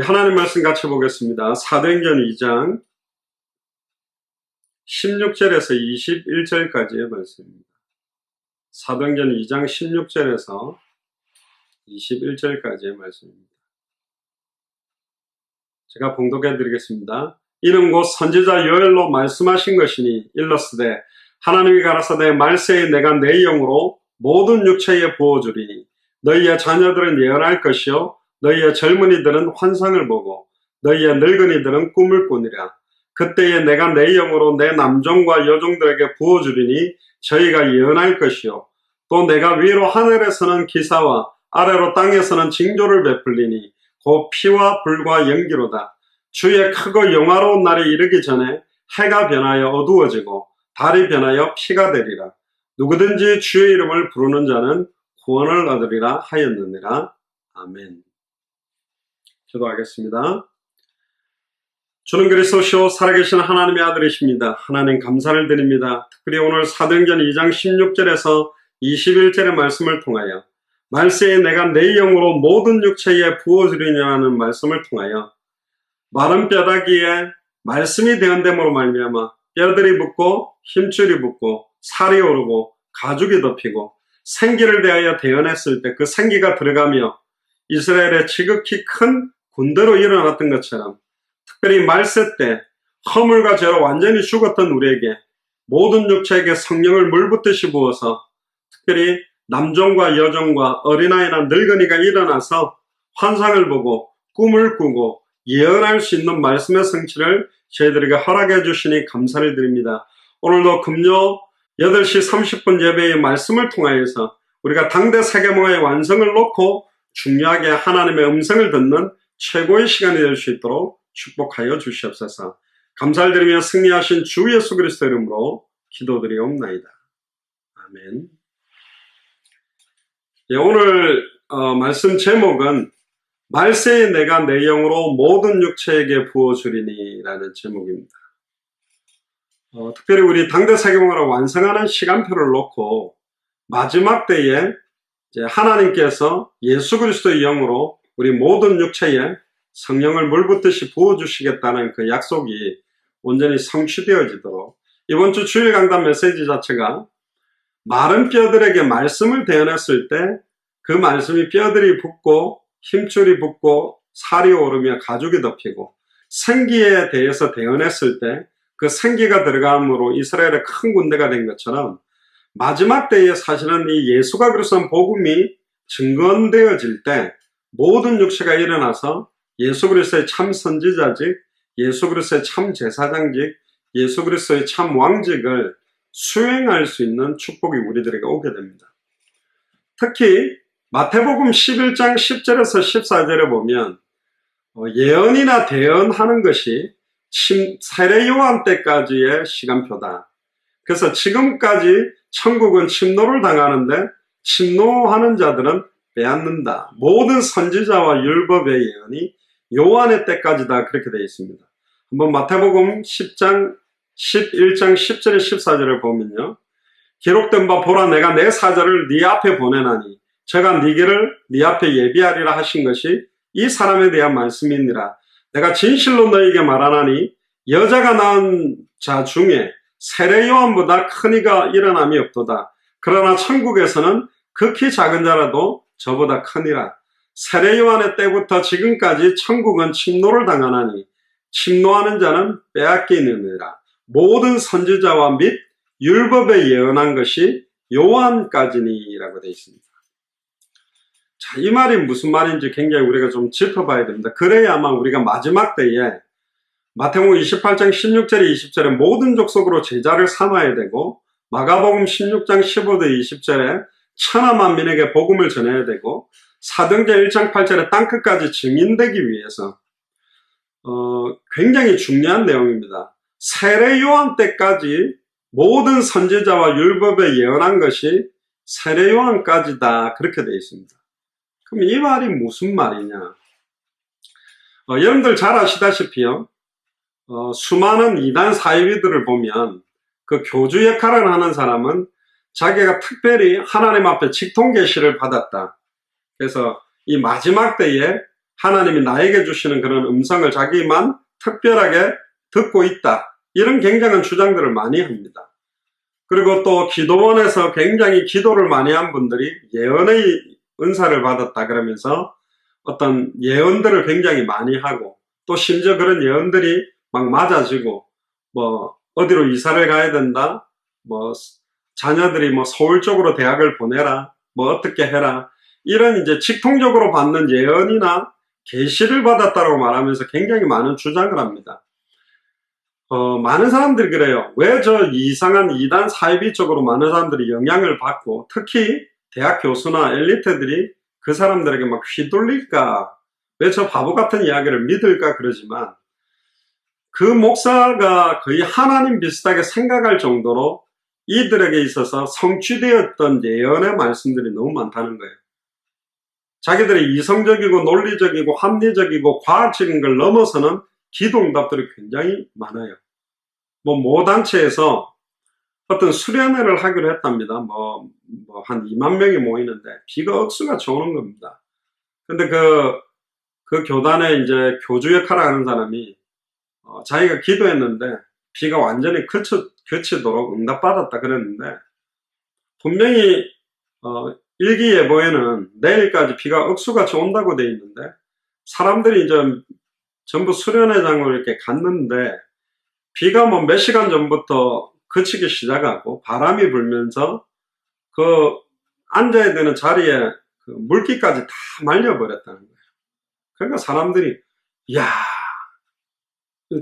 하나님 말씀 같이 보겠습니다. 사도행전 2장 16절에서 21절까지의 말씀입니다. 사도행전 2장 16절에서 21절까지의 말씀입니다. 제가 봉독해 드리겠습니다. 이는 곧 선지자 요엘로 말씀하신 것이니 일러스되 하나님이 가라사대 말세에 내가 내 영으로 모든 육체에 부어주리니 너희의 자녀들은 예언할 것이요 너희의 젊은이들은 환상을 보고 너희의 늙은이들은 꿈을 꾸니라. 그때에 내가 내 영으로 내 남종과 여종들에게 부어주리니 저희가 예언할 것이요 또 내가 위로 하늘에서는 기사와 아래로 땅에서는 징조를 베풀리니 곧 피와 불과 연기로다. 주의 크고 영화로운 날이 이르기 전에 해가 변하여 어두워지고 달이 변하여 피가 되리라. 누구든지 주의 이름을 부르는 자는 구원을 얻으리라 하였느니라. 아멘. 기도하겠습니다. 주는 그리스도시요 살아계신 하나님의 아들이십니다. 하나님 감사를 드립니다. 특별히 오늘 사도행전 2장 16절에서 21절의 말씀을 통하여 말세에 내가 내 영으로 모든 육체에 부어주리냐는 말씀을 통하여 마른 뼈다귀에 말씀이 대언됨으로 말미암아 뼈들이 붙고 힘줄이 붙고 살이 오르고 가죽이 덮이고 생기를 대하여 대언했을 때 그 생기가 들어가며 이스라엘의 지극히 큰 군대로 일어났던 것처럼 특별히 말세 때 허물과 죄로 완전히 죽었던 우리에게 모든 육체에게 성령을 물붓듯이 부어서 특별히 남종과 여종과 어린아이나 늙은이가 일어나서 환상을 보고 꿈을 꾸고 예언할 수 있는 말씀의 성취를 저희들에게 허락해 주시니 감사를 드립니다. 오늘도 금요 8시 30분 예배의 말씀을 통하여서 우리가 당대 세계문화의 완성을 놓고 중요하게 하나님의 음성을 듣는 최고의 시간이 될 수 있도록 축복하여 주시옵소서. 감사를 드리며 승리하신 주 예수 그리스도 이름으로 기도드리옵나이다. 아멘. 오늘 말씀 제목은 말세에 내가 내 영으로 모든 육체에게 부어주리니 라는 제목입니다. 특별히 우리 당대 세계문화를 완성하는 시간표를 놓고 마지막 때에 이제 하나님께서 예수 그리스도의 영으로 우리 모든 육체에 성령을 물붓듯이 부어주시겠다는 그 약속이 온전히 성취되어지도록 이번 주 주일 강단 메시지 자체가 마른 뼈들에게 말씀을 대언했을 때 그 말씀이 뼈들이 붙고 힘줄이 붙고 살이 오르며 가죽이 덮이고 생기에 대해서 대언했을 때 그 생기가 들어감으로 이스라엘의 큰 군대가 된 것처럼 마지막 때에 사실은 이 예수가 그리스도의 복음이 증거되어질 때 모든 육체가 일어나서 예수 그리스도의 참 선지자직, 예수 그리스도의 참 제사장직, 예수 그리스도의 참 왕직을 수행할 수 있는 축복이 우리들에게 오게 됩니다. 특히 마태복음 11장 10절에서 14절에 보면 예언이나 대언하는 것이 세례 요한 때까지의 시간표다. 그래서 지금까지 천국은 침노를 당하는데 침노하는 자들은 빼앗는다. 모든 선지자와 율법의 예언이 요한의 때까지다. 그렇게 되어 있습니다. 한번 마태복음 11장 10절에 14절을 보면요. 기록된 바 보라 내가 내 사자를 네 앞에 보내나니 저가 네 길을 네 앞에 예비하리라 하신 것이 이 사람에 대한 말씀이니라. 내가 진실로 너에게 말하나니 여자가 낳은 자 중에 세례 요한보다 큰 이가 일어남이 없도다. 그러나 천국에서는 극히 작은 자라도 저보다 크니라. 세례 요한의 때부터 지금까지 천국은 침노를 당하나니 침노하는 자는 빼앗기느니라. 모든 선지자와 및 율법에 예언한 것이 요한까지니라고 되어 있습니다. 자, 이 말이 무슨 말인지 굉장히 우리가 좀 짚어봐야 됩니다. 그래야 아마 우리가 마지막 때에 마태복음 28장 16절에 20절에 모든 족속으로 제자를 삼아야 되고 마가복음 16장 15절 20절에 천하 만민에게 복음을 전해야 되고 사도행전 1장 8절에 땅끝까지 증인되기 위해서 굉장히 중요한 내용입니다. 세례 요한 때까지 모든 선지자와 율법에 예언한 것이 세례 요한까지다. 그렇게 되어 있습니다. 그럼 이 말이 무슨 말이냐? 여러분들 잘 아시다시피요. 수많은 이단 사이비들을 보면 그 교주 역할을 하는 사람은 자기가 특별히 하나님 앞에 직통 계시를 받았다. 그래서 이 마지막 때에 하나님이 나에게 주시는 그런 음성을 자기만 특별하게 듣고 있다. 이런 굉장한 주장들을 많이 합니다. 그리고 또 기도원에서 굉장히 기도를 많이 한 분들이 예언의 은사를 받았다 그러면서 어떤 예언들을 굉장히 많이 하고, 또 심지어 그런 예언들이 막 맞아지고, 뭐 어디로 이사를 가야 된다, 뭐 자녀들이 뭐 서울 쪽으로 대학을 보내라, 뭐 어떻게 해라, 이런 이제 직통적으로 받는 예언이나 계시를 받았다고 말하면서 굉장히 많은 주장을 합니다. 많은 사람들이 그래요. 왜 저 이상한 이단 사이비 쪽으로 많은 사람들이 영향을 받고, 특히 대학 교수나 엘리트들이 그 사람들에게 막 휘둘릴까, 왜 저 바보 같은 이야기를 믿을까 그러지만, 그 목사가 거의 하나님 비슷하게 생각할 정도로 이들에게 있어서 성취되었던 예언의 말씀들이 너무 많다는 거예요. 자기들이 이성적이고 논리적이고 합리적이고 과학적인 걸 넘어서는 기도응답들이 굉장히 많아요. 모 단체에서 어떤 수련회를 하기로 했답니다. 한 2만 명이 모이는데 비가 억수같이 오는 겁니다. 근데 그 교단에 이제 교주 역할을 하는 사람이 자기가 기도했는데 비가 완전히 그치도록 응답받았다 그랬는데, 분명히 일기예보에는 내일까지 비가 억수같이 온다고 돼 있는데, 사람들이 이제 전부 수련회장으로 이렇게 갔는데 비가 뭐 몇 시간 전부터 그치기 시작하고 바람이 불면서 그 앉아야 되는 자리에 그 물기까지 다 말려버렸다는 거예요. 그러니까 사람들이, 이야,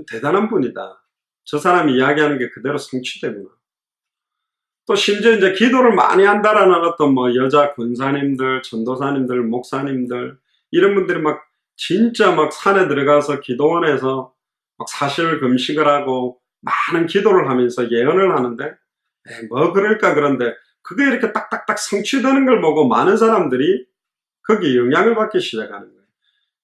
대단한 분이다. 저 사람이 이야기하는 게 그대로 성취되구나. 또 심지어 이제 기도를 많이 한다라는 어떤 뭐 여자 권사님들, 전도사님들, 목사님들, 이런 분들이 막 진짜 막 산에 들어가서 기도원에서 막 사실 금식을 하고 많은 기도를 하면서 예언을 하는데, 뭐 그럴까 그런데 그게 이렇게 딱딱딱 성취되는 걸 보고 많은 사람들이 거기에 영향을 받기 시작하는 거예요.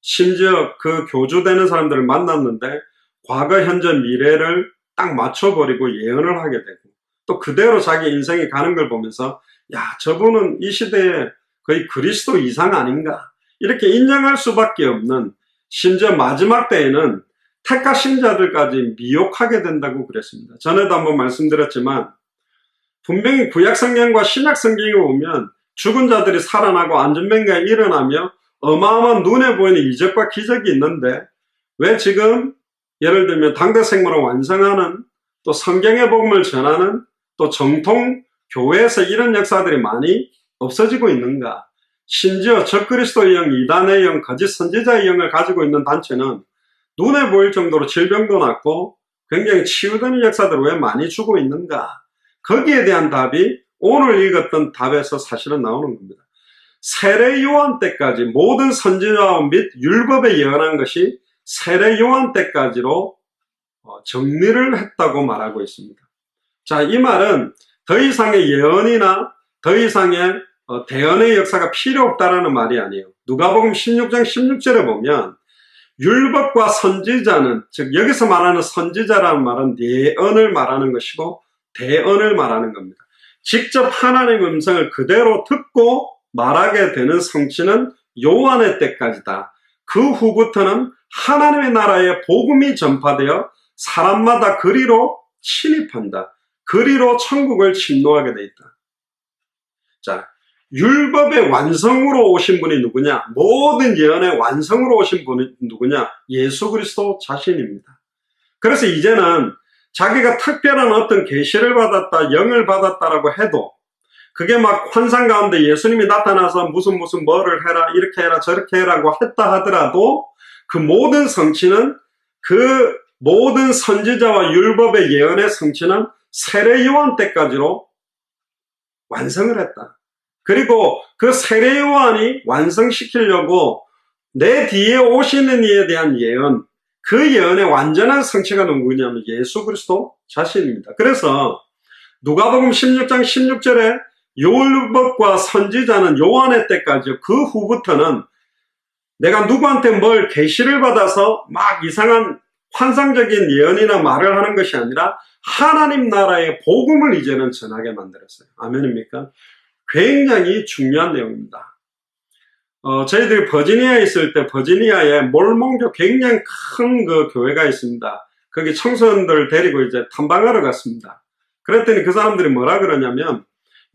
심지어 그 교주되는 사람들을 만났는데 과거, 현재, 미래를 딱 맞춰버리고 예언을 하게 되고, 또 그대로 자기 인생이 가는 걸 보면서, 야, 저분은 이 시대에 거의 그리스도 이상 아닌가, 이렇게 인정할 수밖에 없는, 심지어 마지막 때에는 택하신 자들까지 미혹하게 된다고 그랬습니다. 전에도 한번 말씀드렸지만 분명히 구약성경과 신약성경에 보면 죽은 자들이 살아나고 안전병기가 일어나며 어마어마한 눈에 보이는 이적과 기적이 있는데, 왜 지금 예를 들면 당대생물을 완성하는, 또 성경의 복음을 전하는, 또 정통 교회에서 이런 역사들이 많이 없어지고 있는가? 심지어 적그리스도의 영, 이단의 영, 거짓 선지자의 영을 가지고 있는 단체는 눈에 보일 정도로 질병도 났고 굉장히 치유되는 역사들을 왜 많이 주고 있는가? 거기에 대한 답이 오늘 읽었던 답에서 사실은 나오는 겁니다. 세례 요한 때까지 모든 선지자 및 율법에 예언한 것이 세례 요한 때까지로 정리를 했다고 말하고 있습니다. 자, 이 말은 더 이상의 예언이나 더 이상의 대언의 역사가 필요 없다라는 말이 아니에요. 누가복음 16장 16절에 보면 율법과 선지자는, 즉 여기서 말하는 선지자라는 말은 예언을 말하는 것이고 대언을 말하는 겁니다. 직접 하나님의 음성을 그대로 듣고 말하게 되는 성취는 요한의 때까지다. 그 후부터는 하나님의 나라의 복음이 전파되어 사람마다 그리로 침입한다. 그리로 천국을 침노하게 돼 있다. 자, 율법의 완성으로 오신 분이 누구냐? 모든 예언의 완성으로 오신 분이 누구냐? 예수 그리스도 자신입니다. 그래서 이제는 자기가 특별한 어떤 계시를 받았다, 영을 받았다라고 해도 그게 막 환상 가운데 예수님이 나타나서 무슨 뭐를 해라, 이렇게 해라, 저렇게 해라고 했다 하더라도 그 모든 성취는, 그 모든 선지자와 율법의 예언의 성취는 세례 요한 때까지로 완성을 했다. 그리고 그 세례 요한이 완성시키려고 내 뒤에 오시는 이에 대한 예언, 그 예언의 완전한 성취가 누구냐면 예수 그리스도 자신입니다. 그래서 누가복음 16장 16절에 율법과 선지자는 요한의 때까지요. 그 후부터는 내가 누구한테 뭘 계시를 받아서 막 이상한 환상적인 예언이나 말을 하는 것이 아니라 하나님 나라의 복음을 이제는 전하게 만들었어요. 아멘입니까? 굉장히 중요한 내용입니다. 저희들이 버지니아에 있을 때 버지니아에 몰몬교 굉장히 큰 그 교회가 있습니다. 거기 청소년들 데리고 이제 탐방하러 갔습니다. 그랬더니 그 사람들이 뭐라 그러냐면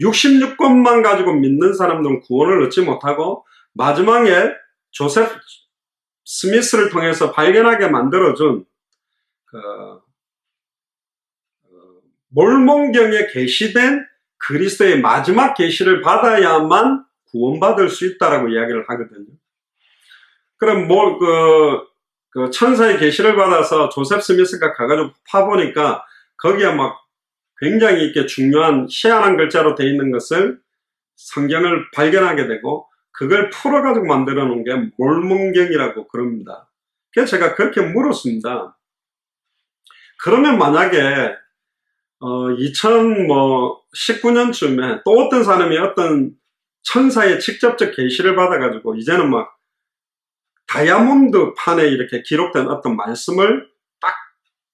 66권만 가지고 믿는 사람들은 구원을 얻지 못하고 마지막에 조셉 스미스를 통해서 발견하게 만들어준 몰몬경에 계시된 그리스도의 마지막 계시를 받아야만 구원받을 수 있다라고 이야기를 하거든요. 그럼 그 천사의 계시를 받아서 조셉 스미스가 가가지고 파보니까 거기에 막 굉장히 이렇게 중요한 희한한 글자로 되어 있는 것을 성경을 발견하게 되고 그걸 풀어가지고 만들어 놓은 게 몰몬경이라고 그럽니다. 그래서 제가 그렇게 물었습니다. 그러면 만약에 2019년쯤에 또 어떤 사람이 어떤 천사의 직접적 계시를 받아가지고 이제는 막 다이아몬드 판에 이렇게 기록된 어떤 말씀을 딱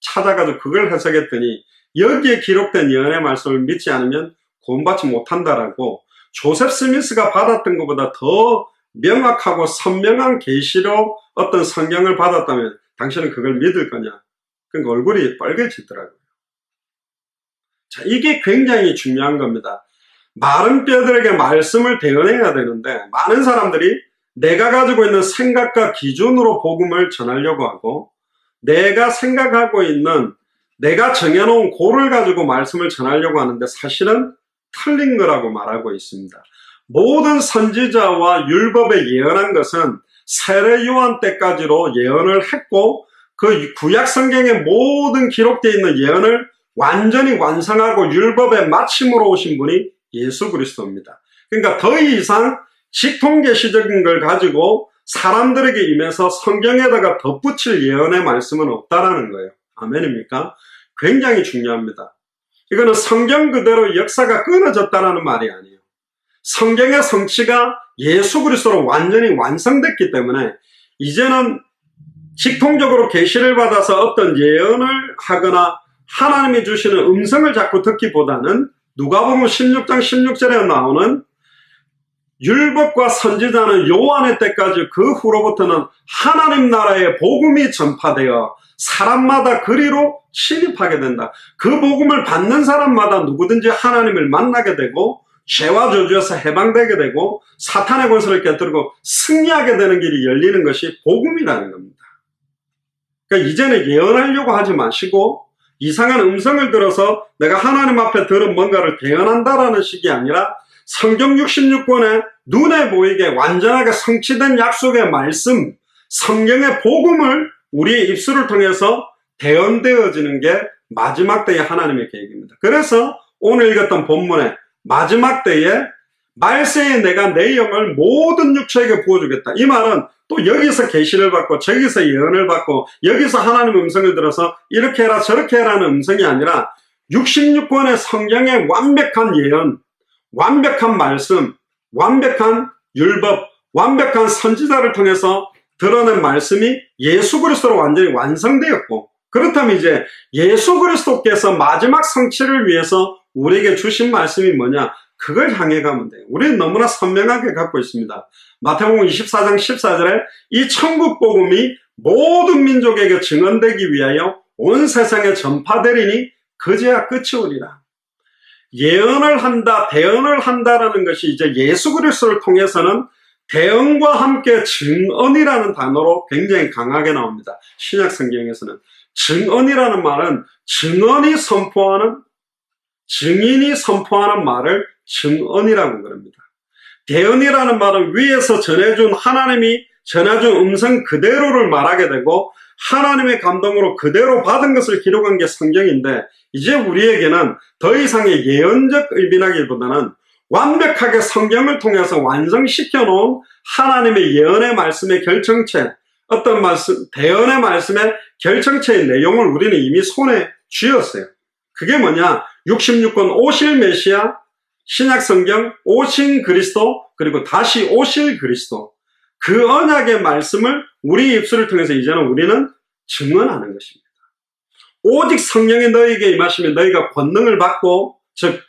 찾아가지고 그걸 해석했더니 여기에 기록된 예언의 말씀을 믿지 않으면 구원받지 못한다라고 조셉 스미스가 받았던 것보다 더 명확하고 선명한 계시로 어떤 성경을 받았다면 당신은 그걸 믿을 거냐? 그러니까 얼굴이 빨개지더라고요. 자, 이게 굉장히 중요한 겁니다. 마른 뼈들에게 말씀을 대언해야 되는데 많은 사람들이 내가 가지고 있는 생각과 기준으로 복음을 전하려고 하고 내가 생각하고 있는 내가 정해놓은 고를 가지고 말씀을 전하려고 하는데 사실은 틀린 거라고 말하고 있습니다. 모든 선지자와 율법에 예언한 것은 세례 요한 때까지로 예언을 했고 그 구약 성경의 모든 기록되어 있는 예언을 완전히 완성하고 율법의 마침으로 오신 분이 예수 그리스도입니다. 그러니까 더 이상 직통계시적인 걸 가지고 사람들에게 임해서 성경에다가 덧붙일 예언의 말씀은 없다라는 거예요. 아멘입니까? 굉장히 중요합니다. 이거는 성경 그대로 역사가 끊어졌다라는 말이 아니에요. 성경의 성취가 예수 그리스도로 완전히 완성됐기 때문에 이제는 직통적으로 계시를 받아서 어떤 예언을 하거나 하나님이 주시는 음성을 자꾸 듣기보다는 누가복음 16장 16절에 나오는 율법과 선지자는 요한의 때까지 그 후로부터는 하나님 나라의 복음이 전파되어 사람마다 그리로 침입하게 된다. 그 복음을 받는 사람마다 누구든지 하나님을 만나게 되고 죄와 저주에서 해방되게 되고 사탄의 권세를 깨뜨리고 승리하게 되는 길이 열리는 것이 복음이라는 겁니다. 그러니까 이제는 예언하려고 하지 마시고 이상한 음성을 들어서 내가 하나님 앞에 들은 뭔가를 대언한다라는 식이 아니라 성경 66권에 눈에 보이게 완전하게 성취된 약속의 말씀, 성경의 복음을 우리의 입술을 통해서 대언되어지는 게 마지막 때의 하나님의 계획입니다. 그래서 오늘 읽었던 본문에 마지막 때에 말세에 내가 내 영을 모든 육체에게 부어주겠다. 이 말은 또 여기서 계시를 받고 저기서 예언을 받고 여기서 하나님의 음성을 들어서 이렇게 해라 저렇게 해라는 음성이 아니라 66권의 성경의 완벽한 예언, 완벽한 말씀, 완벽한 율법, 완벽한 선지자를 통해서 드러낸 말씀이 예수 그리스도로 완전히 완성되었고 그렇다면 이제 예수 그리스도께서 마지막 성취를 위해서 우리에게 주신 말씀이 뭐냐? 그걸 향해 가면 돼요. 우리는 너무나 선명하게 갖고 있습니다. 마태복음 24장 14절에 이 천국 복음이 모든 민족에게 증언되기 위하여 온 세상에 전파되리니 그제야 끝이 오리라. 예언을 한다, 대언을 한다라는 것이 이제 예수 그리스도를 통해서는 대언과 함께 증언이라는 단어로 굉장히 강하게 나옵니다. 신약 성경에서는 증언이라는 말은 증언이 선포하는 증인이 선포하는 말을 증언이라고 그럽니다. 대언이라는 말은 위에서 전해준 하나님이 전해준 음성 그대로를 말하게 되고 하나님의 감동으로 그대로 받은 것을 기록한 게 성경인데 이제 우리에게는 더 이상의 예언적 의미라기보다는 완벽하게 성경을 통해서 완성시켜 놓은 하나님의 예언의 말씀의 결정체, 어떤 말씀, 대언의 말씀의 결정체의 내용을 우리는 이미 손에 쥐었어요. 그게 뭐냐? 66권 오실 메시아, 신약 성경 오신 그리스도, 그리고 다시 오실 그리스도. 그 언약의 말씀을 우리 입술을 통해서 이제는 우리는 증언하는 것입니다. 오직 성령이 너희에게 임하시면 너희가 권능을 받고, 즉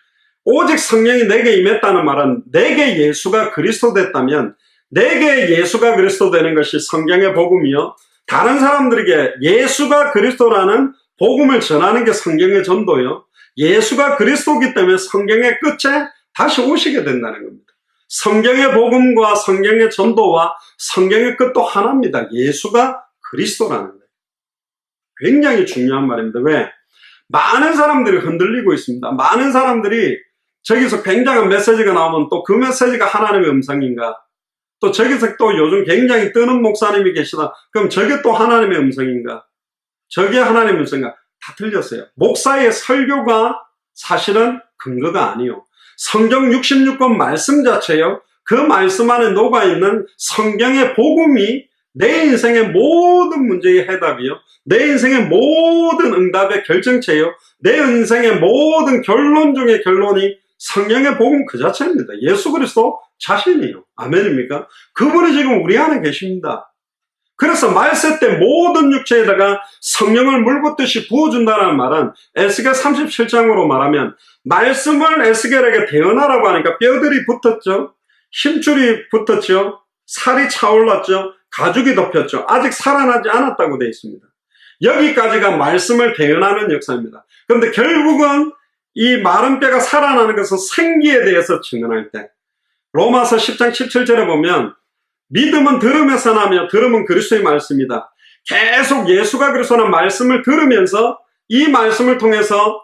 오직 성령이 내게 임했다는 말은 내게 예수가 그리스도 됐다면 내게 예수가 그리스도 되는 것이 성경의 복음이요, 다른 사람들에게 예수가 그리스도라는 복음을 전하는 게 성경의 전도요, 예수가 그리스도이기 때문에 성경의 끝에 다시 오시게 된다는 겁니다. 성경의 복음과 성경의 전도와 성경의 끝도 하나입니다. 예수가 그리스도라는 거예요. 굉장히 중요한 말입니다. 왜? 많은 사람들이 흔들리고 있습니다. 많은 사람들이 저기서 굉장한 메시지가 나오면 또 그 메시지가 하나님의 음성인가? 또 저기서 또 요즘 굉장히 뜨는 목사님이 계시다. 그럼 저게 또 하나님의 음성인가? 저게 하나님의 음성인가? 다 틀렸어요. 목사의 설교가 사실은 근거가 아니요. 성경 66권 말씀 자체요. 그 말씀 안에 녹아있는 성경의 복음이 내 인생의 모든 문제의 해답이요, 내 인생의 모든 응답의 결정체요, 내 인생의 모든 결론 중의 결론이 성경의 복음 그 자체입니다. 예수 그리스도 자신이요. 아멘입니까? 그분이 지금 우리 안에 계십니다. 그래서 말세 때 모든 육체에다가 성령을 물붓듯이 부어준다는 말은 에스겔 37장으로 말하면 말씀을 에스겔에게 대언하라고 하니까 뼈들이 붙었죠, 힘줄이 붙었죠, 살이 차올랐죠, 가죽이 덮였죠. 아직 살아나지 않았다고 되어 있습니다. 여기까지가 말씀을 대언하는 역사입니다. 그런데 결국은 이 마른 뼈가 살아나는 것은 생기에 대해서 증언할 때, 로마서 10장 17절에 보면 믿음은 들음에서 나며 들음은 그리스도의 말씀이다. 계속 예수가 그리스도라는 말씀을 들으면서 이 말씀을 통해서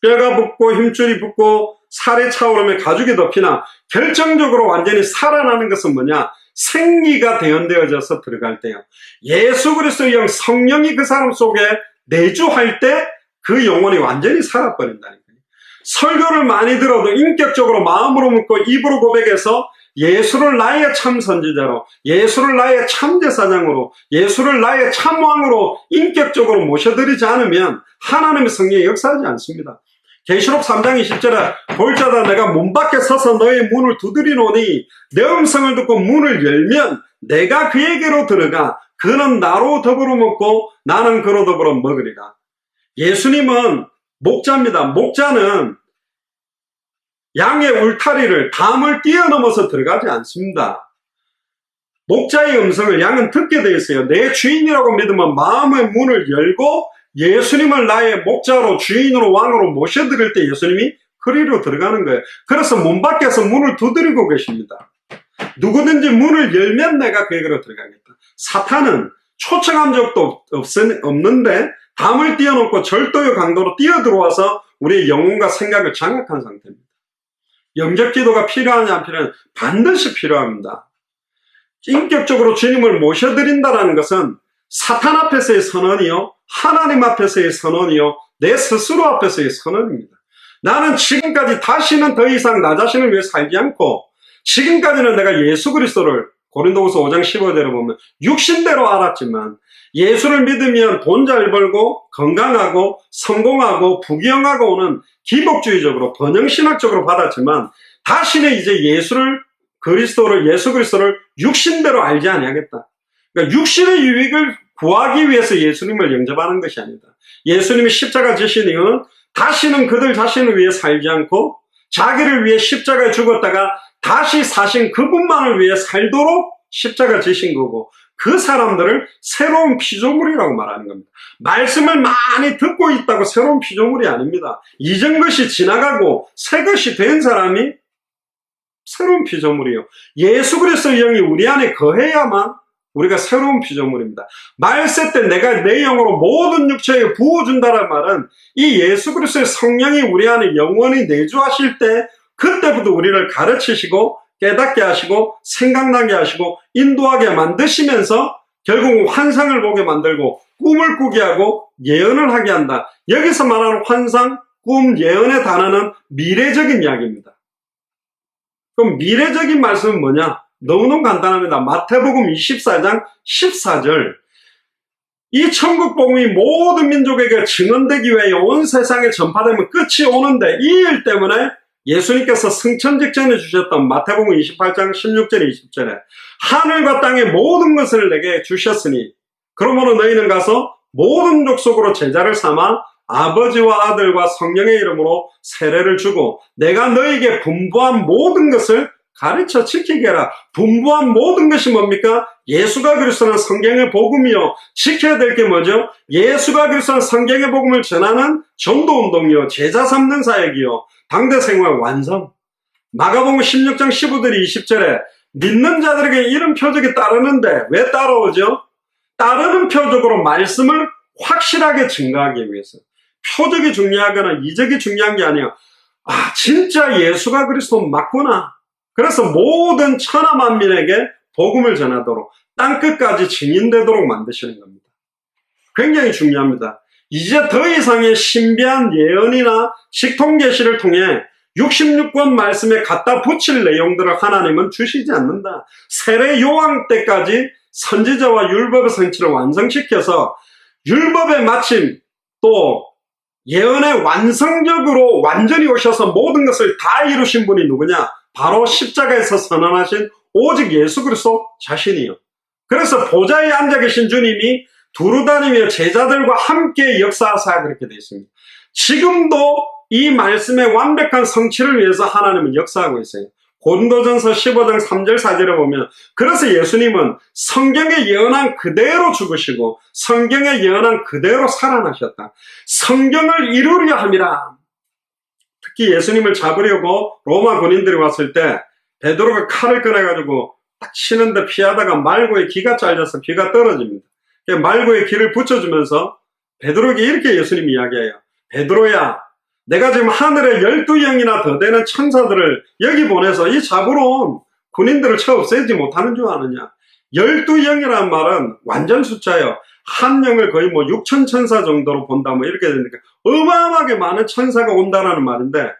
뼈가 붙고 힘줄이 붙고 살이 차오르며 가죽이 덮이나 결정적으로 완전히 살아나는 것은 뭐냐? 생기가 대언되어져서 들어갈 때요. 예수 그리스도의 영 성령이 그 사람 속에 내주할 때 그 영혼이 완전히 살아버린다는 거예요. 설교를 많이 들어도 인격적으로 마음으로 묻고 입으로 고백해서 예수를 나의 참 선지자로, 예수를 나의 참 제사장으로, 예수를 나의 참 왕으로 인격적으로 모셔드리지 않으면 하나님의 성령이 역사하지 않습니다. 계시록 3장 20절에 볼자다 내가 문 밖에 서서 너의 문을 두드리노니 내 음성을 듣고 문을 열면 내가 그에게로 들어가 그는 나로 더불어 먹고 나는 그로 더불어 먹으리라. 예수님은 목자입니다. 목자는 양의 울타리를, 담을 뛰어넘어서 들어가지 않습니다. 목자의 음성을 양은 듣게 되어 있어요. 내 주인이라고 믿으면 마음의 문을 열고 예수님을 나의 목자로, 주인으로, 왕으로 모셔드릴 때 예수님이 그리로 들어가는 거예요. 그래서 문 밖에서 문을 두드리고 계십니다. 누구든지 문을 열면 내가 그에게로 들어가겠다. 사탄은 초청한 적도 없는데 담을 뛰어넘고 절도의 강도로 뛰어들어와서 우리의 영혼과 생각을 장악한 상태입니다. 영접 기도가 필요하냐 안 필요하냐? 반드시 필요합니다. 인격적으로 주님을 모셔드린다는 것은 사탄 앞에서의 선언이요, 하나님 앞에서의 선언이요, 내 스스로 앞에서의 선언입니다. 나는 지금까지 다시는 더 이상 나 자신을 위해 살지 않고, 지금까지는 내가 예수 그리스도를 고린도후서 5장 15절에 보면 육신대로 알았지만 예수를 믿으면 돈 잘 벌고 건강하고 성공하고 부귀영하고 오는 기복주의적으로 번영신학적으로 받았지만 다시는 이제 예수 그리스도를 육신대로 알지 아니하겠다. 그러니까 육신의 유익을 구하기 위해서 예수님을 영접하는 것이 아니다. 예수님이 십자가 지신 이유는 다시는 그들 자신을 위해 살지 않고 자기를 위해 십자가에 죽었다가 다시 사신 그분만을 위해 살도록 십자가 지신 거고, 그 사람들을 새로운 피조물이라고 말하는 겁니다. 말씀을 많이 듣고 있다고 새로운 피조물이 아닙니다. 이전 것이 지나가고 새 것이 된 사람이 새로운 피조물이요. 예수 그리스도의 영이 우리 안에 거해야만 우리가 새로운 피조물입니다. 말세 때 내가 내 영으로 모든 육체에 부어준다는 말은 이 예수 그리스도의 성령이 우리 안에 영원히 내주하실 때 그때부터 우리를 가르치시고 깨닫게 하시고 생각나게 하시고 인도하게 만드시면서 결국 환상을 보게 만들고 꿈을 꾸게 하고 예언을 하게 한다. 여기서 말하는 환상, 꿈, 예언의 단어는 미래적인 이야기입니다. 그럼 미래적인 말씀은 뭐냐? 너무너무 간단합니다. 마태복음 24장 14절. 이 천국 복음이 모든 민족에게 증언되기 위해 온 세상에 전파되면 끝이 오는데 이 일 때문에 예수님께서 승천직전에 주셨던 마태복음 28장 16절에 20절에 하늘과 땅의 모든 것을 내게 주셨으니 그러므로 너희는 가서 모든 족속으로 제자를 삼아 아버지와 아들과 성령의 이름으로 세례를 주고 내가 너희에게 분부한 모든 것을 가르쳐 지키게 하라. 분부한 모든 것이 뭡니까? 예수가 그리스도는 성경의 복음이요. 지켜야 될 게 뭐죠? 예수가 그리스도는 성경의 복음을 전하는 전도운동이요. 제자 삼는 사역이요. 당대 생활 완성. 마가복음 16장 15절 20절에 믿는 자들에게 이런 표적이 따르는데 왜 따라오죠? 따르는 표적으로 말씀을 확실하게 증거하기 위해서. 표적이 중요하거나 이적이 중요한 게 아니에요. 아, 진짜 예수가 그리스도 맞구나. 그래서 모든 천하 만민에게 복음을 전하도록 땅끝까지 증인되도록 만드시는 겁니다. 굉장히 중요합니다. 이제 더 이상의 신비한 예언이나 직통계시를 통해 66권 말씀에 갖다 붙일 내용들을 하나님은 주시지 않는다. 세례 요한 때까지 선지자와 율법의 성취를 완성시켜서 율법의 마침 또 예언의 완성적으로 완전히 오셔서 모든 것을 다 이루신 분이 누구냐? 바로 십자가에서 선언하신 오직 예수 그리스도 자신이요. 그래서 보좌에 앉아 계신 주님이 두루다니며 제자들과 함께 역사하사 그렇게 되어 있습니다. 지금도 이 말씀의 완벽한 성취를 위해서 하나님은 역사하고 있어요. 고린도전서 15장 3절 4절에 보면 그래서 예수님은 성경에 예언한 그대로 죽으시고 성경에 예언한 그대로 살아나셨다. 성경을 이루려 함이라. 특히 예수님을 잡으려고 로마 군인들이 왔을 때 베드로가 칼을 꺼내가지고 딱 치는데 피하다가 말고의 기가 잘려서 귀가 떨어집니다. 말고의 귀를 붙여주면서 베드로에게 이렇게 예수님이 이야기해요. 베드로야, 내가 지금 하늘에 12영이나 더 되는 천사들을 여기 보내서 이 잡으러 온 군인들을 쳐 없애지 못하는 줄 아느냐. 12영이라는 말은 완전 숫자예요. 한 영을 거의 6천 천사 정도로 본다 이렇게 되니까 어마어마하게 많은 천사가 온다라는 말인데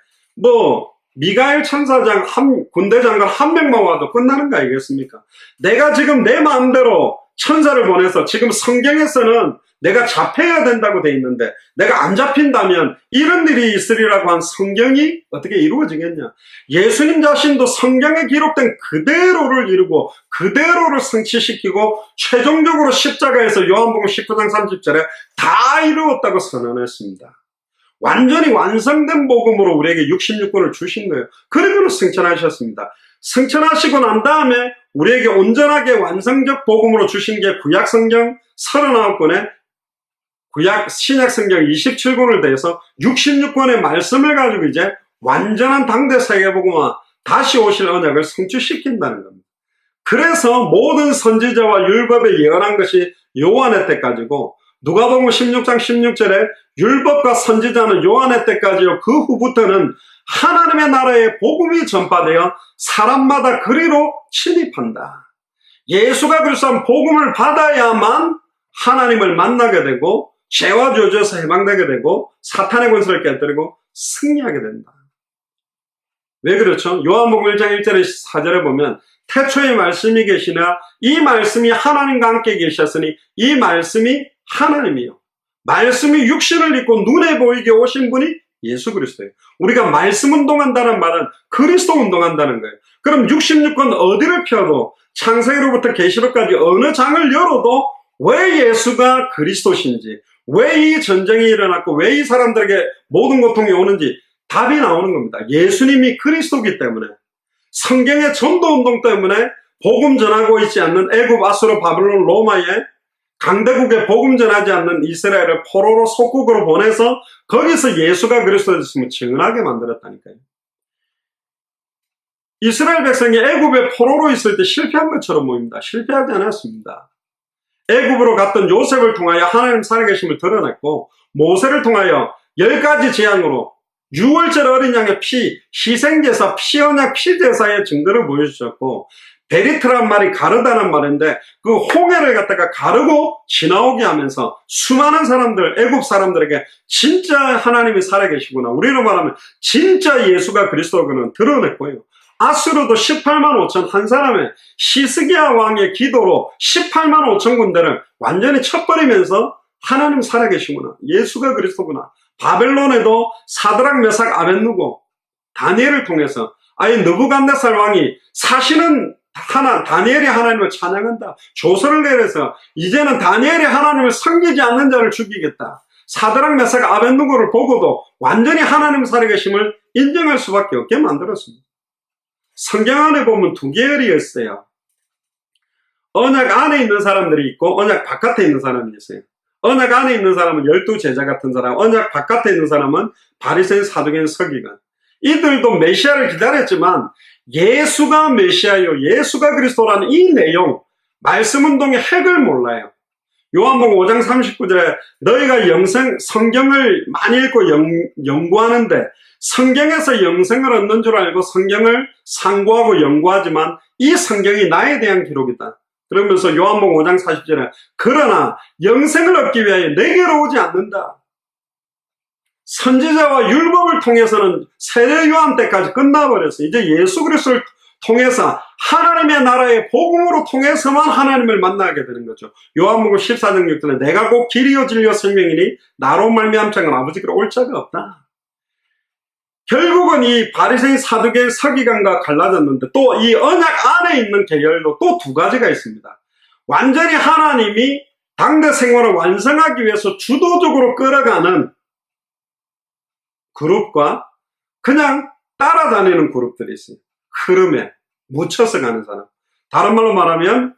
미가엘 천사장 군대 장관 한 명만 와도 끝나는 거 아니겠습니까? 내가 지금 내 마음대로 천사를 보내서 지금 성경에서는 내가 잡혀야 된다고 돼 있는데 내가 안 잡힌다면 이런 일이 있으리라고 한 성경이 어떻게 이루어지겠냐. 예수님 자신도 성경에 기록된 그대로를 이루고 그대로를 성취시키고 최종적으로 십자가에서 요한복음 19장 30절에 다 이루었다고 선언했습니다. 완전히 완성된 복음으로 우리에게 66권을 주신 거예요. 그리고는 승천하셨습니다. 승천하시고 난 다음에 우리에게 온전하게 완성적 복음으로 주신 게 구약성경 39권에 신약성경 27권을 대해서 66권의 말씀을 가지고 이제 완전한 당대 세계복음화 다시 오실 언약을 성취시킨다는 겁니다. 그래서 모든 선지자와 율법에 예언한 것이 요한의 때까지고 누가복음 16장 16절에 율법과 선지자는 요한의 때까지요. 그 후부터는 하나님의 나라의 복음이 전파되어 사람마다 그리로 침입한다. 예수가 그리스도한 복음을 받아야만 하나님을 만나게 되고 죄와 저주에서 해방되게 되고 사탄의 권세를 깨뜨리고 승리하게 된다. 왜 그렇죠? 요한복음 1장 1절에 4절에 보면 태초에 말씀이 계시나 이 말씀이 하나님과 함께 계셨으니 이 말씀이 하나님이요. 말씀이 육신을 입고 눈에 보이게 오신 분이 예수 그리스도예요. 우리가 말씀 운동한다는 말은 그리스도 운동한다는 거예요. 그럼 66권 어디를 펴도 창세기로부터 계시록까지 어느 장을 열어도 왜 예수가 그리스도신지, 왜 이 전쟁이 일어났고 왜 이 사람들에게 모든 고통이 오는지 답이 나오는 겁니다. 예수님이 그리스도이기 때문에, 성경의 전도운동 때문에 복음 전하고 있지 않는 애굽, 아수르, 바벨론, 로마에 강대국에 복음 전하지 않는 이스라엘을 포로로 속국으로 보내서 거기서 예수가 그리스도였음을 증언하게 만들었다니까요. 이스라엘 백성이 애굽에 포로로 있을 때 실패한 것처럼 보입니다. 실패하지 않았습니다. 애굽으로 갔던 요셉을 통하여 하나님 살아계심을 드러냈고, 모세를 통하여 10가지 재앙으로 6월절 어린 양의 피, 희생제사, 피언약 피제사의 증거를 보여주셨고, 베리트란 말이 가르다는 말인데 그 홍해를 갖다가 가르고 지나오게 하면서 수많은 사람들, 애굽 사람들에게 진짜 하나님이 살아계시구나, 우리로 말하면 진짜 예수가 그리스도구나 드러냈고요. 아수르도 18만 5천 한 사람의 히스기야 왕의 기도로 18만 5천 군대를 완전히 쳐버리면서 하나님 살아계시구나, 예수가 그리스도구나. 바벨론에도 사드락, 메삭, 아벳느고, 다니엘을 통해서 아예 느부갓네살 왕이 사실은 다니엘이 하나님을 찬양한다, 조서를 내려서 이제는 다니엘이 하나님을 섬기지 않는 자를 죽이겠다, 사드락, 메삭, 아벳느고를 보고도 완전히 하나님 살아계심을 인정할 수밖에 없게 만들었습니다. 성경 안에 보면 두 계열이 있어요. 언약 안에 있는 사람들이 있고 언약 바깥에 있는 사람이 있어요. 언약 안에 있는 사람은 12제자 같은 사람, 언약 바깥에 있는 사람은 바리새인, 사두개인, 서기관. 이들도 메시아를 기다렸지만 예수가 메시아요, 예수가 그리스도라는 이 내용, 말씀 운동의 핵을 몰라요. 요한복음 5장 39절에 너희가 성경을 많이 읽고 연구하는데 성경에서 영생을 얻는 줄 알고 성경을 상고하고 연구하지만 이 성경이 나에 대한 기록이다. 그러면서 요한복음 5장 40절에 그러나 영생을 얻기 위하여 내게로 오지 않는다. 선지자와 율법을 통해서는 세례 요한 때까지 끝나버렸어요. 이제 예수 그리스도를 통해서 하나님의 나라의 복음으로 통해서만 하나님을 만나게 되는 거죠. 요한복음 14장 6절에 내가 곧 길이요 진리요 생명이니 나로 말미암지 않고는 아버지께로 올 자가 없다. 결국은 이 바리새인, 사두개인, 서기관과 갈라졌는데 또 이 언약 안에 있는 계열도 또 두 가지가 있습니다. 완전히 하나님이 당대 생활을 완성하기 위해서 주도적으로 끌어가는 그룹과 그냥 따라다니는 그룹들이 있어요. 흐름에 묻혀서 가는 사람. 다른 말로 말하면